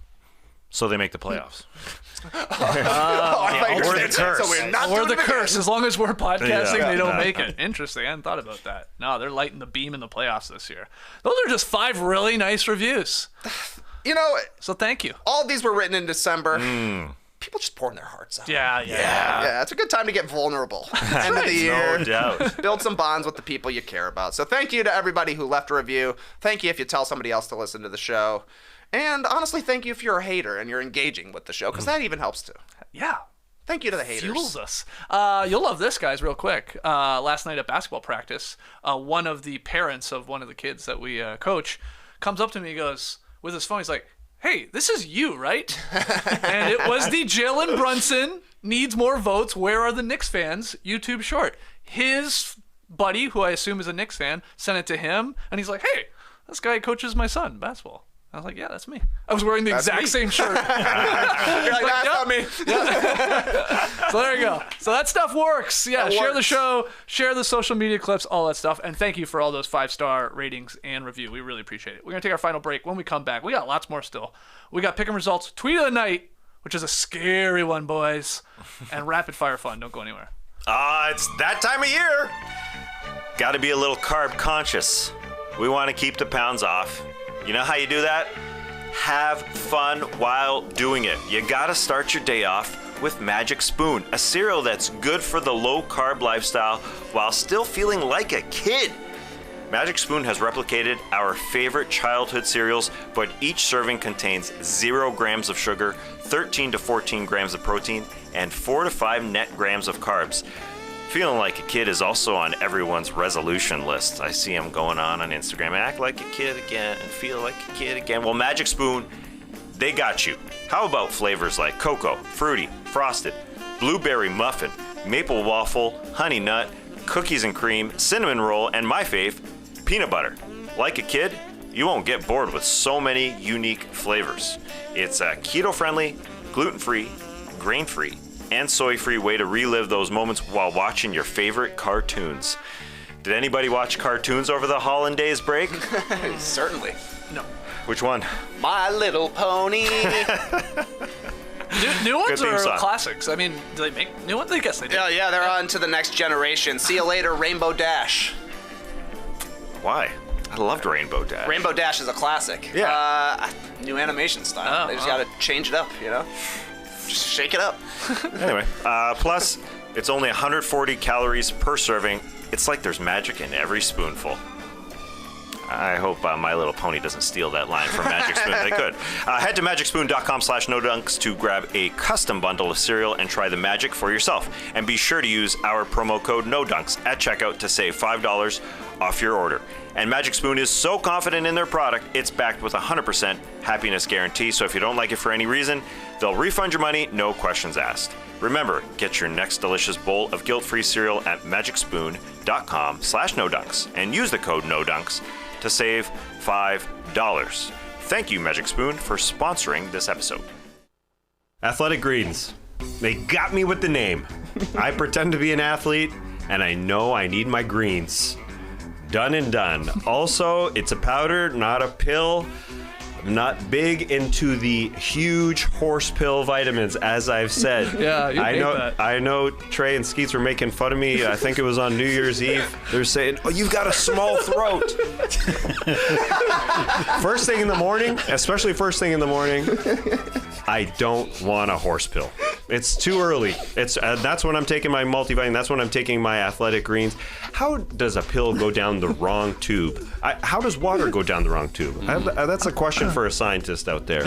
So they make the playoffs. Or the curse. So we're not Or doing the it again. curse. As long as we're podcasting, Yeah. they don't make it. Interesting. I hadn't thought about that. No, they're lighting the beam in the playoffs this year. Those are just 5 really nice reviews. You know, So thank you. all of these were written in December. People just pouring their hearts out. Yeah. Yeah, it's a good time to get vulnerable. End of the year. No doubt. Build some bonds with the people you care about. So thank you to everybody who left a review. Thank you if you tell somebody else to listen to the show. And honestly, thank you if you're a hater and you're engaging with the show, because that even helps too. Yeah. Thank you to the haters. Fuels us. You'll love this, guys, real quick. Last night at basketball practice, one of the parents of one of the kids that we coach comes up to me and goes, with his phone, he's like, "Hey, this is you, right?" And it was the Jalen Brunson needs more votes. Where are the Knicks fans? YouTube short. His buddy, who I assume is a Knicks fan, sent it to him, and he's like, "Hey, this guy coaches my son basketball." I was like, "Yeah, that's me." I was wearing the exact me. same shirt. You're like, that's not me. So there you go. So that stuff works. Yeah, That share the works. show, share the social media clips, all that stuff. And thank you for all those 5-star ratings and review. We really appreciate it. We're going to take our final break. When we come back, we got lots more still. We got pick 'em results, tweet of the night, which is a scary one, boys, and rapid fire fun. Don't go anywhere. It's that time of year. Got to be a little carb conscious. We want to keep the pounds off. You know how you do that? Have fun while doing it. You got to start your day off with Magic Spoon, a cereal that's good for the low-carb lifestyle while still feeling like a kid. Magic Spoon has replicated our favorite childhood cereals, but each serving contains 0 grams of sugar, 13 to 14 grams of protein, and 4 to 5 net grams of carbs. Feeling like a kid is also on everyone's resolution list. I see them going on Instagram. Act like a kid again and feel like a kid again. Well, Magic Spoon, they got you. How about flavors like cocoa, fruity, frosted, blueberry muffin, maple waffle, honey nut, cookies and cream, cinnamon roll, and my fave, peanut butter. Like a kid, you won't get bored with so many unique flavors. It's a keto-friendly, gluten-free, grain-free, and soy-free way to relive those moments while watching your favorite cartoons. Did anybody watch cartoons over the holidays break? Certainly. No. Which one? My Little Pony. New ones Good theme or song. classics? I mean, do they make new ones? I guess they do. Yeah, they're on to the next generation. See you later, Rainbow Dash. Why? I loved Rainbow Dash. Rainbow Dash is a classic. Yeah. New animation style. Oh, they just gotta change it up, you know? Just shake it up. Anyway, plus, it's only 140 calories per serving. It's like there's magic in every spoonful. I hope My Little Pony doesn't steal that line from Magic Spoon. They could. Head to magicspoon.com/nodunks to grab a custom bundle of cereal and try the magic for yourself. And be sure to use our promo code NODUNKS at checkout to save $5 off your order. And Magic Spoon is so confident in their product, it's backed with a 100% happiness guarantee. So if you don't like it for any reason, they'll refund your money, no questions asked. Remember, get your next delicious bowl of guilt-free cereal at magicspoon.com/nodunks and use the code NODUNKS to save $5. Thank you, Magic Spoon, for sponsoring this episode. Athletic Greens. They got me with the name. I pretend to be an athlete, and I know I need my greens. Done and done. Also, it's a powder, not a pill. I'm not big into the huge horse pill vitamins, as I've said. Yeah, you hate that. I know Trey and Skeets were making fun of me. I think it was on New Year's Eve. They're saying, "Oh, you've got a small throat." First thing in the morning, especially first thing in the morning, I don't want a horse pill. It's too early. That's when I'm taking my multivitamin. That's when I'm taking my Athletic Greens. How does a pill go down the wrong tube? How does water go down the wrong tube? That's a question for a scientist out there.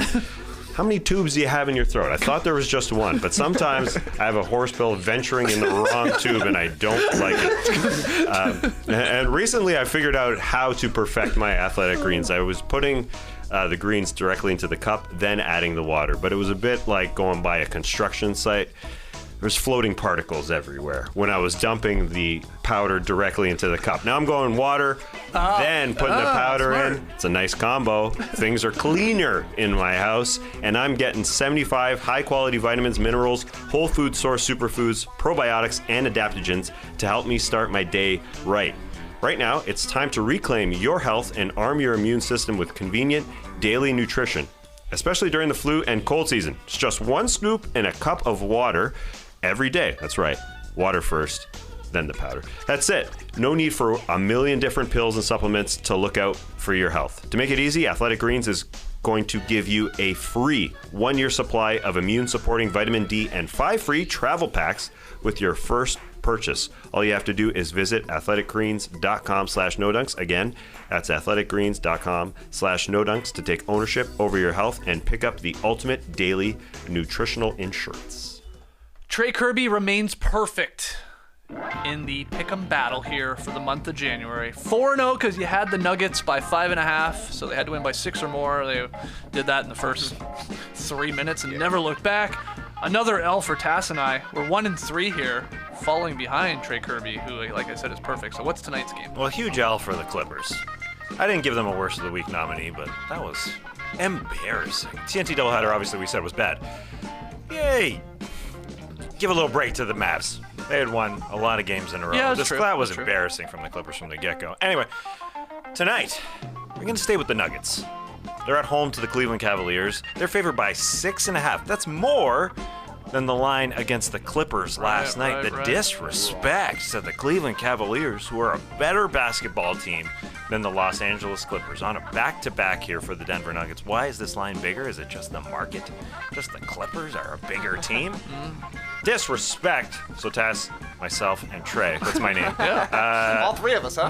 How many tubes do you have in your throat? I thought there was just one, but sometimes I have a horse pill venturing in the wrong tube and I don't like it. And recently I figured out how to perfect my Athletic Greens. I was putting the greens directly into the cup, then adding the water. But it was a bit like going by a construction site. There's floating particles everywhere when I was dumping the powder directly into the cup. Now I'm going water, then putting the powder in. It's a nice combo. Things are cleaner in my house, and I'm getting 75 high-quality vitamins, minerals, whole food source superfoods, probiotics, and adaptogens to help me start my day right. Right now, it's time to reclaim your health and arm your immune system with convenient daily nutrition. especially during the flu and cold season. It's just 1 scoop in a cup of water every day. That's right. Water first, then the powder. That's it. No need for a million different pills and supplements to look out for your health. To make it easy, Athletic Greens is going to give you a free 1-year supply of immune-supporting vitamin D and 5 free travel packs with your first purchase. All you have to do is visit athleticgreens.com/nodunks. Again, that's athleticgreens.com/nodunks to take ownership over your health and pick up the ultimate daily nutritional insurance. Trey Kirby remains perfect in the pick'em battle here for the month of January. 4-0 because you had the Nuggets by 5.5, so they had to win by 6 or more. They did that in the first 3 minutes and never looked back. Another L for Tass and I. We're 1-3 here, falling behind Trey Kirby, who, like I said, is perfect. So what's tonight's game? Well, huge L for the Clippers. I didn't give them a worst of the week nominee, but that was embarrassing. TNT doubleheader, obviously, we said was bad. Yay! Give a little break to the Mavs. They had won a lot of games in a row. Yeah, that's true. That was That's true. embarrassing from the Clippers from the get-go. Anyway, tonight, we're going to stay with the Nuggets. They're at home to the Cleveland Cavaliers. They're favored by 6.5. That's more than the line against the Clippers last night. The disrespect to the Cleveland Cavaliers, who are a better basketball team than the Los Angeles Clippers, on a back-to-back here for the Denver Nuggets. Why is this line bigger? Is it just the market? Just the Clippers are a bigger team? Disrespect. So Tass, myself, and Trey, that's my name, All 3 of us, huh?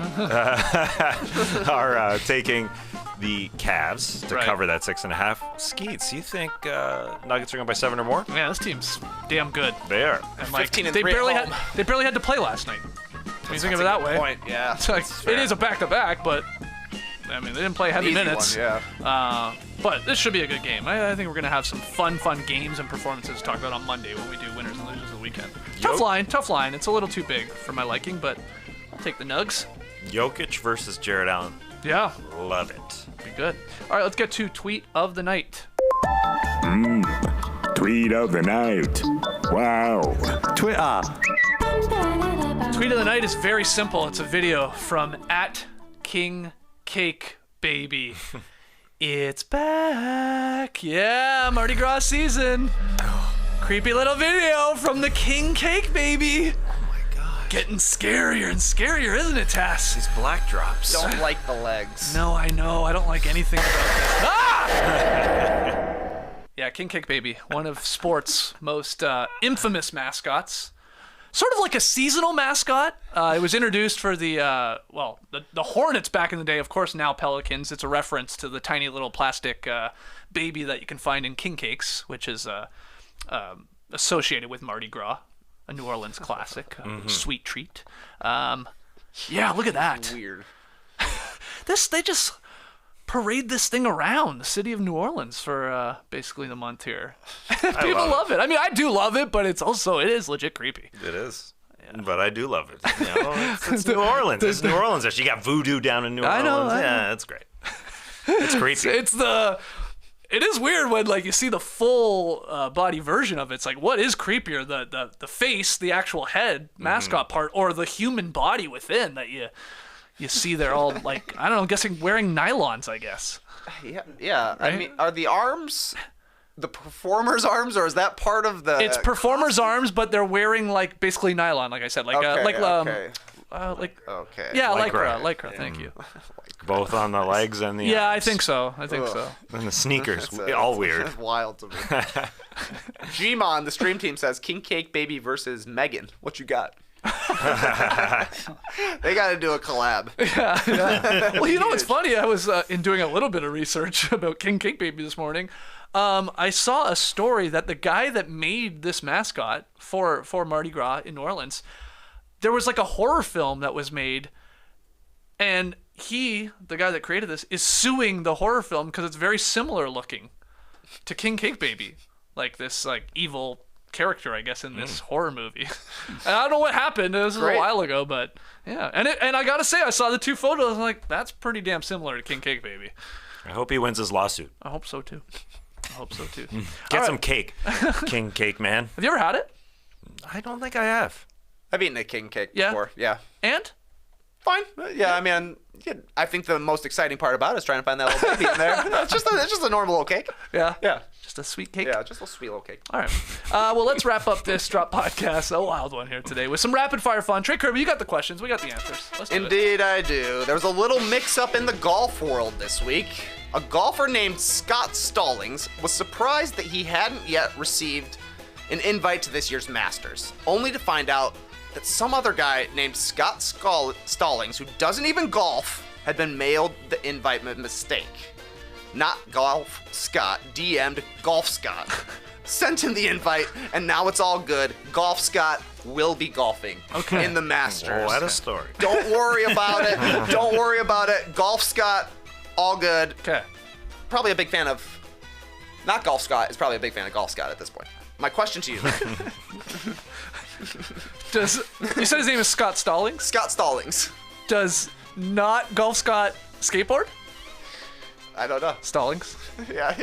are taking the Cavs to Right. cover that 6.5. Skeets, you think Nuggets are going by 7 or more? Yeah, this team's damn good. They are. And like, 15 and they 3 barely at had to play last night. When you think of it that way. Point, yeah. It's like, it is a back-to-back, but I mean, they didn't play heavy Easy minutes. one, yeah. But this should be a good game. I think we're going to have some fun games and performances to talk about on Monday when we do winners and losers of the weekend. Tough line. It's a little too big for my liking, but I'll take the Nugs. Jokic versus Jared Allen. Yeah, Love it. be good. All right, let's get to tweet of the night. Tweet of the night. Wow. Twitter. Tweet of the night is very simple. It's a video from @KingCakeBaby. It's back. Yeah, Mardi Gras season. Creepy little video from the King Cake Baby. Getting scarier and scarier, isn't it, Tass? These black drops. Don't like the legs. No, I know. I don't like anything about this. Ah! Yeah, King Cake Baby, one of sports' most infamous mascots. Sort of like a seasonal mascot. It was introduced for the Hornets back in the day. Of course, now Pelicans. It's a reference to the tiny little plastic baby that you can find in king cakes, which is associated with Mardi Gras, a New Orleans classic, sweet treat. Yeah, look at that. Weird. They just parade this thing around the city of New Orleans for basically the month here. People love it. I mean, I do love it, but it is legit creepy. It is. Yeah. But I do love it. You know, it's New Orleans. It's New Orleans. You got voodoo down in New Orleans. I know. Yeah, it's great. It's creepy. It is weird when like you see the full body version of it. It's like, what is creepier, the face, the actual head mascot part, or the human body within that you see they're all like, I don't know, I'm guessing wearing nylons, I guess. Yeah. Right? I mean, are the arms the performer's arms, or is that part of the? It's performer's arms, but they're wearing like basically nylon, like I said, like okay. yeah, Lycra. lycra. Thank you. Both on the legs and the Yeah, I arms. think so. And the sneakers, all weird. That's wild to me. Gmon, the stream team says King Cake Baby versus Megan. What you got? They got to do a collab. Yeah. Well, you know what's funny? I was in doing a little bit of research about King Cake Baby this morning. I saw a story that the guy that made this mascot for Mardi Gras in New Orleans, there was like a horror film that was made, and he, the guy that created this, is suing the horror film because it's very similar looking to King Cake Baby, like this like evil character, I guess, in this horror movie. And I don't know what happened. This was a while ago, but yeah. And I gotta say, I saw the two photos. I'm like, that's pretty damn similar to King Cake Baby. I hope he wins his lawsuit. I hope so too. Get some cake, King Cake Man. Have you ever had it? I don't think I have. I've eaten a king cake Yeah? before. Yeah. And? Fine. Yeah, I mean, I think the most exciting part about it is trying to find that little baby in there. It's just a normal little cake. Yeah. Yeah. Just a sweet cake. Yeah, just a sweet little cake. All right. Well, let's wrap up this Drop Podcast, a wild one here today, with some rapid fire fun. Trey Kirby, you got the questions. We got the answers. Let's do it. Indeed, I do. There was a little mix-up in the golf world this week. A golfer named Scott Stallings was surprised that he hadn't yet received an invite to this year's Masters, only to find out that some other guy named Scott Stallings, who doesn't even golf, had been mailed the invite by mistake. Not Golf Scott, DM'd Golf Scott. Sent him the invite, and now it's all good. Golf Scott will be golfing in the Masters. Oh, what a story. Don't worry about it. Don't worry about it. Golf Scott, all good. Okay. Probably a big fan of... Not Golf Scott is probably a big fan of Golf Scott at this point. My question to you. You said his name is Scott Stallings? Scott Stallings. Does not Golf Scott skateboard? I don't know. Stallings. Yeah.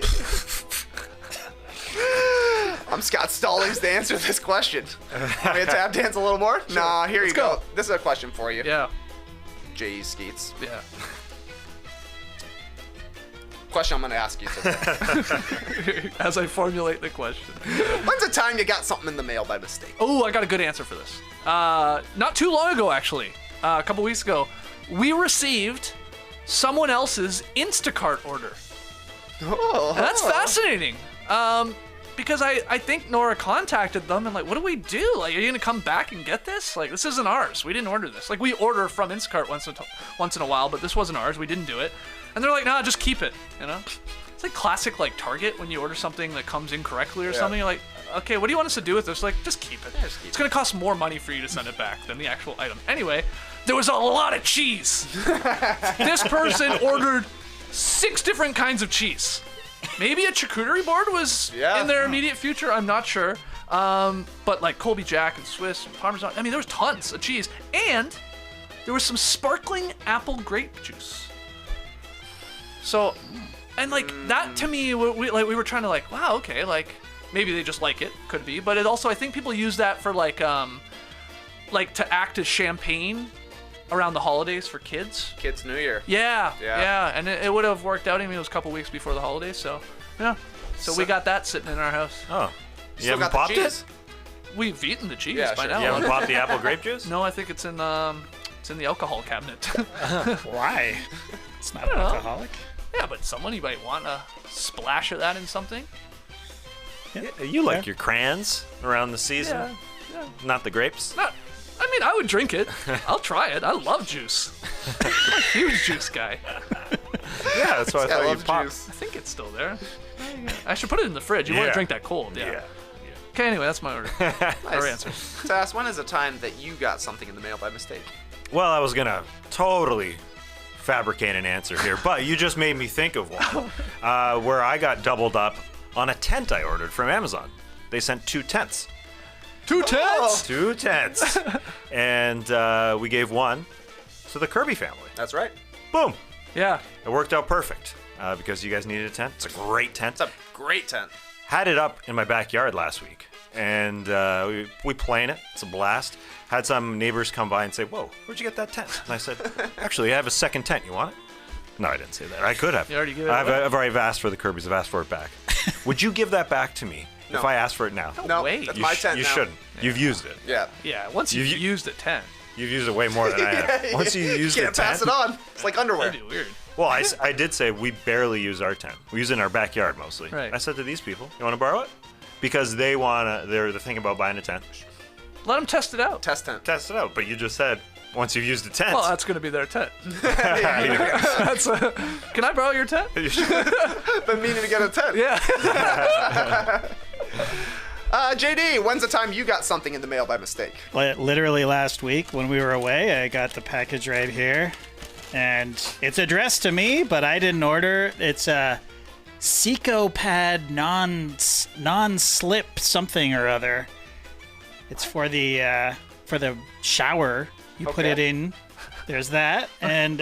I'm Scott Stallings to answer this question. Want me to tap dance a little more? Sure. Nah, here you go. This is a question for you. Yeah. J.E. Skeets. Yeah. Question I'm going to ask you today. As I formulate the question. When's the time you got something in the mail by mistake? Oh, I got a good answer for this. Not too long ago, actually. A couple weeks ago, we received someone else's Instacart order. Oh. And that's fascinating. Because I think Nora contacted them and like, what do we do? Like, are you gonna come back and get this? Like, this isn't ours. We didn't order this. Like, we order from Instacart once in a while, but this wasn't ours. We didn't do it. And they're like, nah, just keep it. You know? It's like classic like Target when you order something that comes incorrectly or something. You're like, okay, what do you want us to do with this? Like, just keep it. Yeah, it's gonna cost more money for you to send it back than the actual item. Anyway, there was a lot of cheese. This person ordered 6 different kinds of cheese. Maybe a charcuterie board was in their immediate future. I'm not sure. But like Colby Jack and Swiss and Parmesan. I mean, there was tons of cheese. And there was some sparkling apple grape juice. So, and like that to me, we were trying to like, wow, okay, like maybe they just like it, could be. But it also, I think people use that for like to act as champagne around the holidays for kids. Kids New Year. Yeah. And it would have worked out. I mean, it was a couple weeks before the holidays, so yeah. So we got that sitting in our house. Oh, you Still haven't got popped the it? cheese? We've eaten the cheese by sure. now. You haven't popped the apple grape juice? No, I think it's in the alcohol cabinet. Why? It's not alcoholic. Yeah, but you might want a splash of that in something. Yeah, you like your crayons around the season, Yeah. not the grapes. I mean, I would drink it. I'll try it. I love juice. I'm a huge juice guy. Yeah, that's why I thought you popped. I think it's still there. I should put it in the fridge. You want to drink that cold. Yeah. Okay, anyway, that's my order. Our answer. Tass, when is the time that you got something in the mail by mistake? Well, I was gonna totally fabricate an answer here, but you just made me think of one where I got doubled up on a tent I ordered from Amazon. They sent 2 tents. 2 tents? 2 tents. And we gave one to the Kirby family. That's right. Boom. Yeah. It worked out perfect because you guys needed a tent. It's a great tent. It's a great tent. Had it up in my backyard last week, and we playing it. It's a blast. Had some neighbors come by and say, "Whoa, where'd you get that tent?" And I said, "Actually, I have a second tent. You want it?" No, I didn't say that. I could have. You already gave it I've away? already asked for the Kirby's. I've asked for it back. Would you give that back to me if I asked for it now? No, Wait. that's You, my tent you now. shouldn't. You've used it. Yeah. Yeah, once you've used a tent. You've used it way more than I have. Once you use you the can't tent. pass it on. It's like underwear. That'd be weird. Well, I did say we barely use our tent. We use it in our backyard mostly. Right. I said to these people, "You want to borrow it?" Because they're thinking about buying a tent. Let them test it out. Test tent. Test it out. But you just said once you've used the tent. Well, that's going to be their tent. Can I borrow your tent? Been meaning to get a tent. Yeah. JD, when's the time you got something in the mail by mistake? Literally last week when we were away, I got the package right here. And it's addressed to me, but I didn't order. It's a Seco Pad non-slip something or other. It's for the shower. You put it in. There's that. And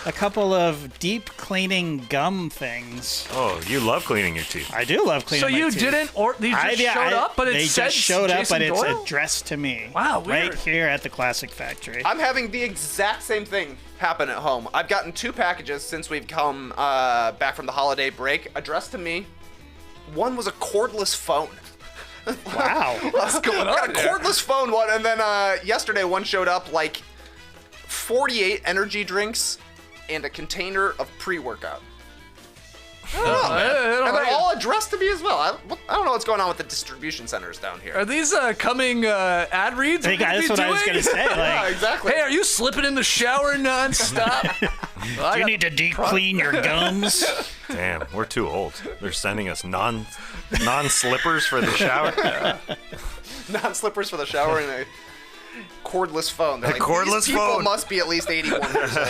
a couple of deep cleaning gum things. Oh, you love cleaning your teeth. I do love cleaning So my you teeth. didn't, or they just showed up, but it they said just showed up, Jason but it's Doyle? addressed to me. Wow, weird. Right here at the Classic Factory. I'm having the exact same thing happen at home. I've gotten 2 packages since we've come back from the holiday break addressed to me. One was a cordless phone. Wow. What's going I got on a there? cordless phone one, and then yesterday one showed up like 48 energy drinks and a container of pre-workout. I don't know, man. And they're all addressed to me as well. I don't know what's going on with the distribution centers down here. Are these coming ad reads? Hey, guys, that's what I was going to say. Yeah, Like, exactly. Hey, are you slipping in the shower nonstop? do you need to deep clean your gums? Damn, we're too old. They're sending us non-slippers for the shower. Non-slippers for the shower and a cordless phone. They're A cordless these people phone. must be at least 81 years old.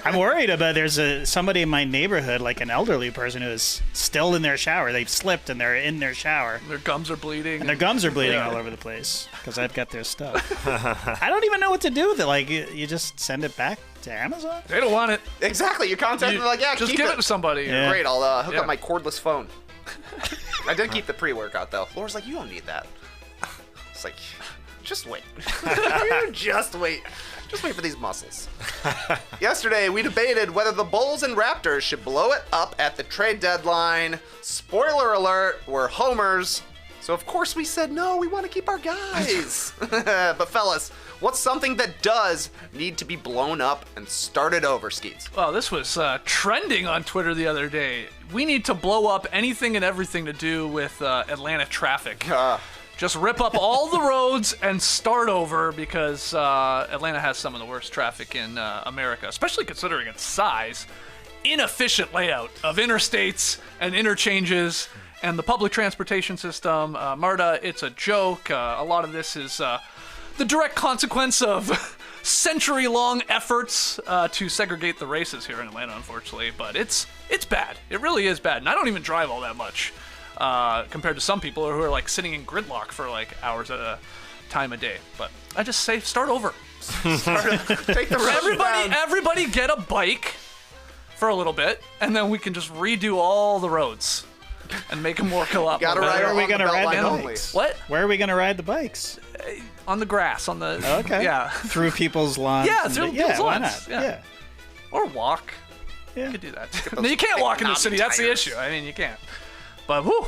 I'm worried about there's somebody in my neighborhood, like an elderly person who is still in their shower. They've slipped and they're in their shower. Their gums are bleeding. And their gums are bleeding all over the place because I've got their stuff. I don't even know what to do with it. Like, you just send it back to Amazon? They don't want it. Exactly. You contact them like, yeah, Just keep give it to somebody. Yeah. Great, I'll hook Yeah. up my cordless phone. I did keep the pre-workout though. Laura's like, you don't need that. It's like, just wait. Just wait. Just wait for these muscles. Yesterday, we debated whether the Bulls and Raptors should blow it up at the trade deadline. Spoiler alert, we're homers. So of course we said no, we want to keep our guys. But fellas, what's something that does need to be blown up and started over, Skeets? Well, this was trending on Twitter the other day. We need to blow up anything and everything to do with Atlanta traffic. Just rip up all the roads and start over because Atlanta has some of the worst traffic in America, especially considering its size. Inefficient layout of interstates and interchanges and the public transportation system. Marta, it's a joke. A lot of this is the direct consequence of century-long efforts to segregate the races here in Atlanta, unfortunately. But it's bad. It really is bad. And I don't even drive all that much. Compared to some people who are like sitting in gridlock for like hours at a time a day. But I just say start over. Take the road down. Everybody get a bike for a little bit, and then we can just redo all the roads and make them work a lot Gotta more ride better. Where are we on the gonna belt ride line the only. bikes? What? Where are we going to ride the bikes? On the grass, on the Okay. yeah, Through people's lawns? Yeah, and through the- people's why lawns, not? yeah. or walk. Yeah. You could do that. No, you can't walk in the knobby city. That's the tires. issue. I mean, you can't. But whew.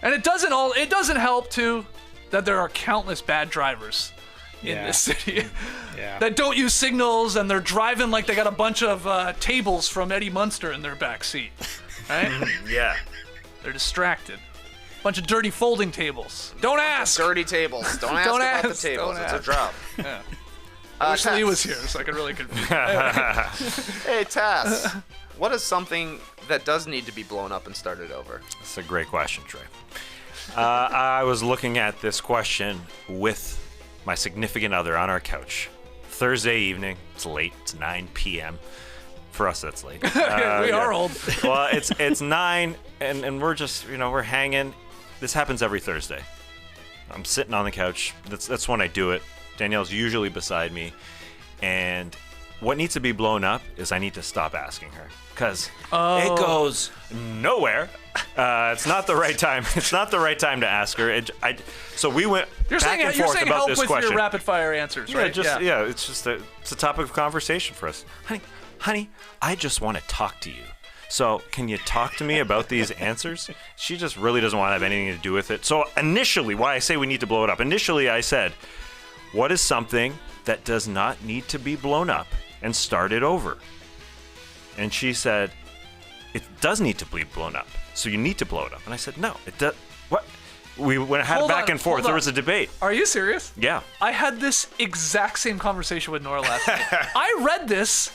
And it doesn't help too that there are countless bad drivers in Yeah. this city Yeah. that don't use signals and they're driving like they got a bunch of tables from Eddie Munster in their back seat. Right? Yeah. They're distracted. Bunch of dirty folding tables. Don't ask. Dirty tables. Don't ask Don't about the ask. tables. Don't It's a ask. drop. Yeah. I wish Lee Tess. was here so I could really confuse. Hey, Tess. What is something that does need to be blown up and started over? That's a great question, Trey. I was looking at this question with my significant other on our couch. Thursday evening. It's late. It's 9 p.m. For us, that's late. We are old. Well, it's 9, and we're just, we're hanging. This happens every Thursday. I'm sitting on the couch. That's when I do it. Danielle's usually beside me. And what needs to be blown up is I need to stop asking her. Because it goes nowhere. It's not the right time. It's not the right time to ask her. So we went You're back saying and you're forth saying about help this with question. your rapid fire answers, Yeah, right? it's just it's a topic of conversation for us. Honey, I just want to talk to you. So can you talk to me about these answers? She just really doesn't want to have anything to do with it. So initially, why I say we need to blow it up. Initially, I said, what is something that does not need to be blown up and started over? And she said, it does need to be blown up. So you need to blow it up. And I said, no, it does. What? We had Hold back on, and forth. hold There on. was a debate. Are you serious? Yeah. I had this exact same conversation with Nora last night. I read this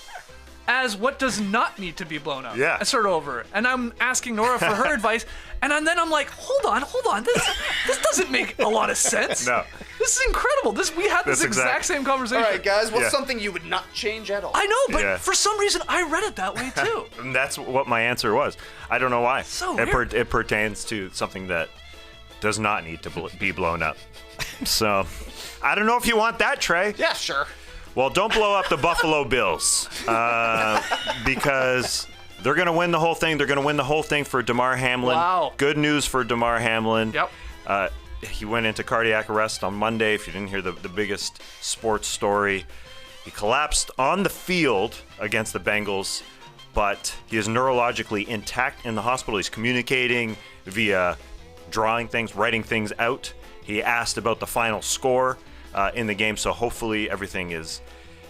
as what does not need to be blown up. Yeah. And start over. And I'm asking Nora for her advice. And then I'm like, hold on. This doesn't make a lot of sense. No. This is incredible. We had this That's exact same conversation. All right, guys. What's Yeah. something you would not change at all? I know, but Yeah. for some reason I read it that way too. And that's what my answer was. I don't know why. So it, weird. it pertains to something that does not need to be blown up. So, I don't know if you want that, Trey. Yeah, sure. Well, don't blow up the Buffalo Bills because they're going to win the whole thing. They're going to win the whole thing for Damar Hamlin. Wow. Good news for Damar Hamlin. Yep. He went into cardiac arrest on Monday. If you didn't hear the biggest sports story, he collapsed on the field against the Bengals, but he is neurologically intact in the hospital. He's communicating via drawing things, writing things out. He asked about the final score in the game, so hopefully everything is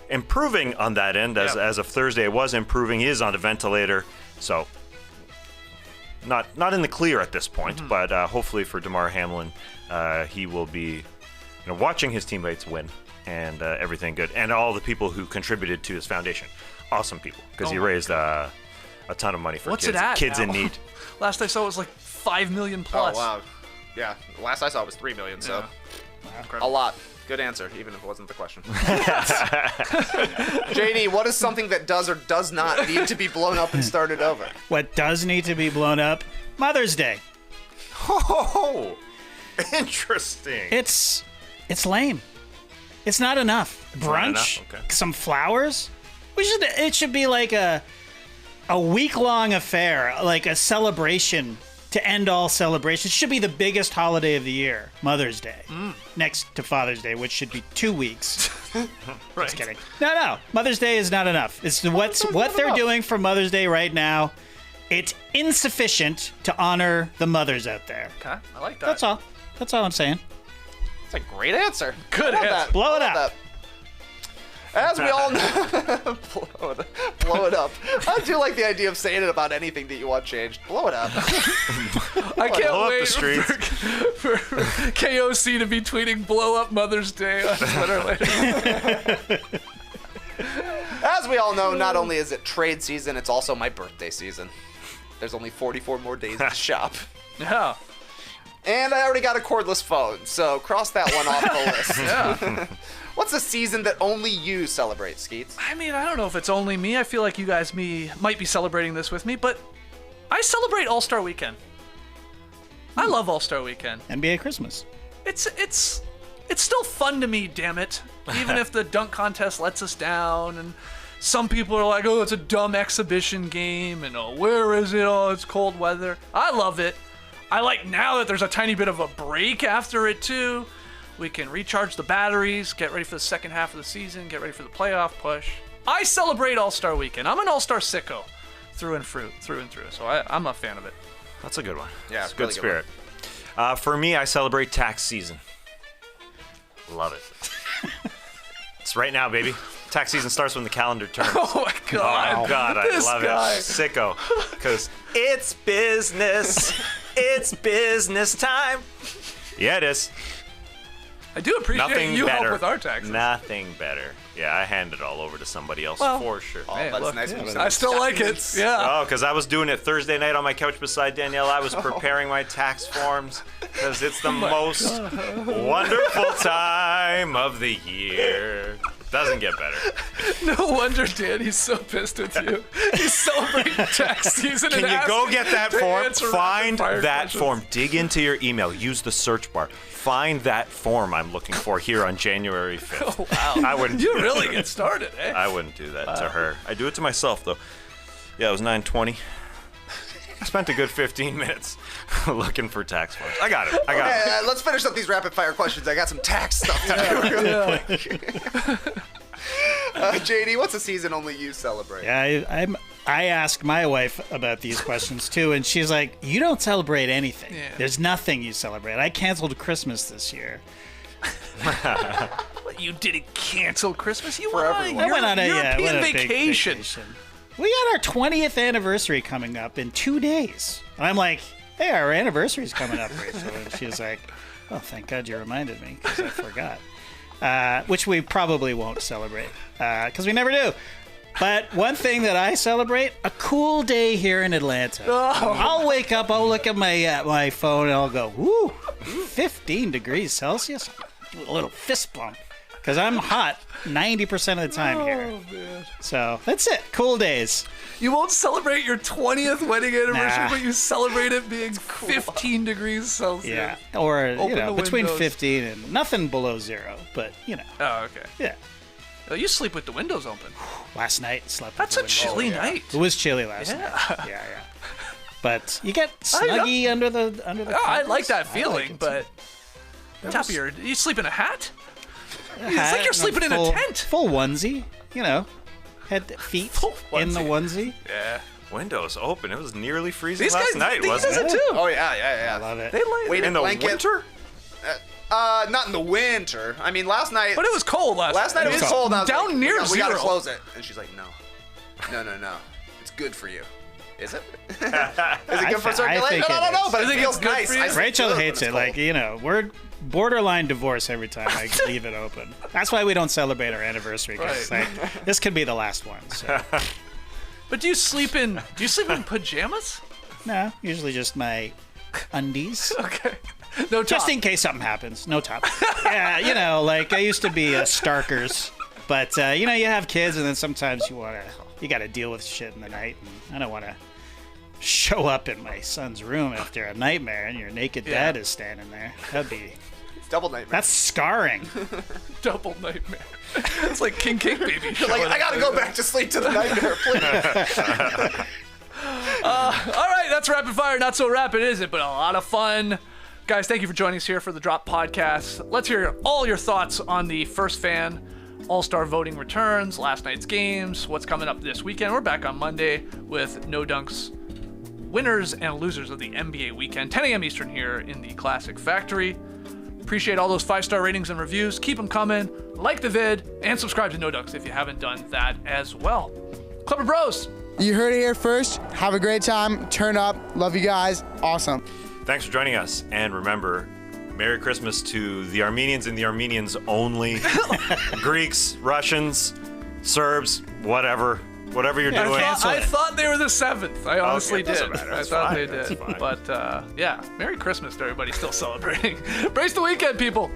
improving on that end. As of Thursday, it was improving. He is on a ventilator, so not in the clear at this point, but hopefully for Damar Hamlin, he will be watching his teammates win and everything good. And all the people who contributed to his foundation. Awesome people, because he raised a ton of money for kids in need. Last I saw it was like 5 million plus. Oh, wow. Yeah, last I saw it was 3 million, so a lot. Good answer, even if it wasn't the question. JD, what is something that does or does not need to be blown up and started over? What does need to be blown up? Mother's Day. Oh, interesting. It's lame. It's not enough. Brunch, Okay. some flowers. It should be like a week-long affair, like a celebration to end all celebrations. It should be the biggest holiday of the year, Mother's Day, next to Father's Day, which should be 2 weeks. Right. Just kidding. No. Mother's Day is not enough. It's what they're doing for Mother's Day right now. It's insufficient to honor the mothers out there. Okay, I like that. That's all. That's all I'm saying. That's a great answer. Good I love answer. that. Blow it I love up. that. As we all know, blow it up. I do like the idea of saying it about anything that you want changed. Blow it up. I can't Blow up the wait streets. for KOC to be tweeting "Blow up Mother's Day" on Twitter later. As we all know, not only is it trade season, it's also my birthday season. There's only 44 more days to shop. Yeah. And I already got a cordless phone, so cross that one off the list. Yeah. What's a season that only you celebrate, Skeets? I mean, I don't know if it's only me. I feel like you guys might be celebrating this with me, but I celebrate All-Star Weekend. I love All-Star Weekend. NBA Christmas. It's still fun to me, damn it. Even if the dunk contest lets us down, and some people are like, oh, it's a dumb exhibition game, and oh, where is it? Oh, it's cold weather. I love it. I like now that there's a tiny bit of a break after it, too. We can recharge the batteries, get ready for the second half of the season, get ready for the playoff push. I celebrate All-Star Weekend. I'm an All-Star sicko through and through. So I'm a fan of it. That's a good one. Yeah, it's a really good good spirit. For me, I celebrate tax season. Love it. It's right now, baby. Tax season starts when the calendar turns. Oh my God. Oh, God, I This love guy. it. Sicko. Because it's business. It's business time. Yeah, it is. I do appreciate Nothing you better. help with our taxes. Nothing better. Yeah, I hand it all over to somebody else Well, for sure. Oh, Hey, but look, it's nice when you I send still like it. documents. Yeah. Oh, because I was doing it Thursday night on my couch beside Danielle. I was preparing my tax forms because it's the most wonderful time of the year. Doesn't get better. No wonder Danny's so pissed with you. He's celebrating tax season. Can and you go asking get that to form? answer Find rapid-fire that questions. form. Dig into your email. Use the search bar. Find that form I'm looking for here on January 5th. Oh, wow. I wouldn't. You really get started, eh? I wouldn't do that to her. I do it to myself, though. Yeah, it was 9:20. I spent a good 15 minutes looking for tax forms. I got it. Okay, let's finish up these rapid fire questions. I got some tax stuff to do real quick. JD, what's a season only you celebrate? Yeah, I asked my wife about these questions too, and she's like, "You don't celebrate anything. Yeah. There's nothing you celebrate." I canceled Christmas this year. What, you didn't cancel Christmas? You For went on a everyone. I went on a European went on a big vacation. We got our 20th anniversary coming up in 2 days, and I'm like, "Hey, our anniversary's coming up, Rachel." And she's like, "Oh, thank God you reminded me because I forgot." Which we probably won't celebrate because we never do. But one thing that I celebrate, a cool day here in Atlanta. I'll wake up, I'll look at my phone, and I'll go, woo, 15 degrees Celsius? A little fist bump. Because I'm hot 90% of the time here. Man. So that's it. Cool days. You won't celebrate your 20th wedding anniversary, Nah. but you celebrate it being 15 degrees Celsius. Yeah. Or, Open the between windows. 15 and nothing below zero. But, Oh, okay. yeah. Oh, you sleep with the windows open. Last night, slept That's with a the chilly windows. night. It was chilly last night. Yeah. But you get snuggy under the I like that covers. feeling, I like it but top of your, you sleep in a hat? It's hat like you're and sleeping in a tent. Full onesie, head, feet Full in the onesie. Yeah. Windows open. It was nearly freezing These last guys, night, these wasn't guys it? are too. Oh yeah. I love it. They lay Weighted In the blanket. winter? Not in the winter. I mean, last night. But it was cold last night. Last night it was cold. And I was down like, near we gotta zero. close it. And she's like, no. It's good for you. Is it? Is it good for I circulation? think I don't it know, is. but I it think feels it's good nice. for you. I sleep Rachel good when hates it's it. cold. We're borderline divorce every time I leave it open. That's why we don't celebrate our anniversary. Because this could be the last one. So. But do you sleep in pajamas? No, usually just my undies. Okay. No top. Just in case something happens. No top. Yeah, I used to be a Starkers. But, you have kids and then sometimes you got to deal with shit in the night. And I don't want to show up in my son's room after a nightmare and your naked dad is standing there. That'd be... Double nightmare. That's scarring. Double nightmare. It's like King Baby. You're like, I gotta go back to sleep to the nightmare, please. All right, that's rapid fire. Not so rapid, is it? But a lot of fun. Guys, thank you for joining us here for the Drop Podcast. Let's hear all your thoughts on the First Fan All-Star voting returns, last night's games, what's coming up this weekend. We're back on Monday with No Dunks winners and losers of the NBA weekend, 10 a.m. Eastern here in the Classic Factory. Appreciate all those 5-star ratings and reviews. Keep them coming. Like the vid and subscribe to No Dunks if you haven't done that as well. Clipper Bros. You heard it here first. Have a great time. Turn up. Love you guys. Awesome. Thanks for joining us. And remember, Merry Christmas to the Armenians and the Armenians only. Greeks, Russians, Serbs, whatever you're doing. I thought they were the 7th. I honestly it doesn't did. matter. I That's thought fine. they That's did. fine. But yeah, Merry Christmas to everybody still celebrating. Brace the weekend, people.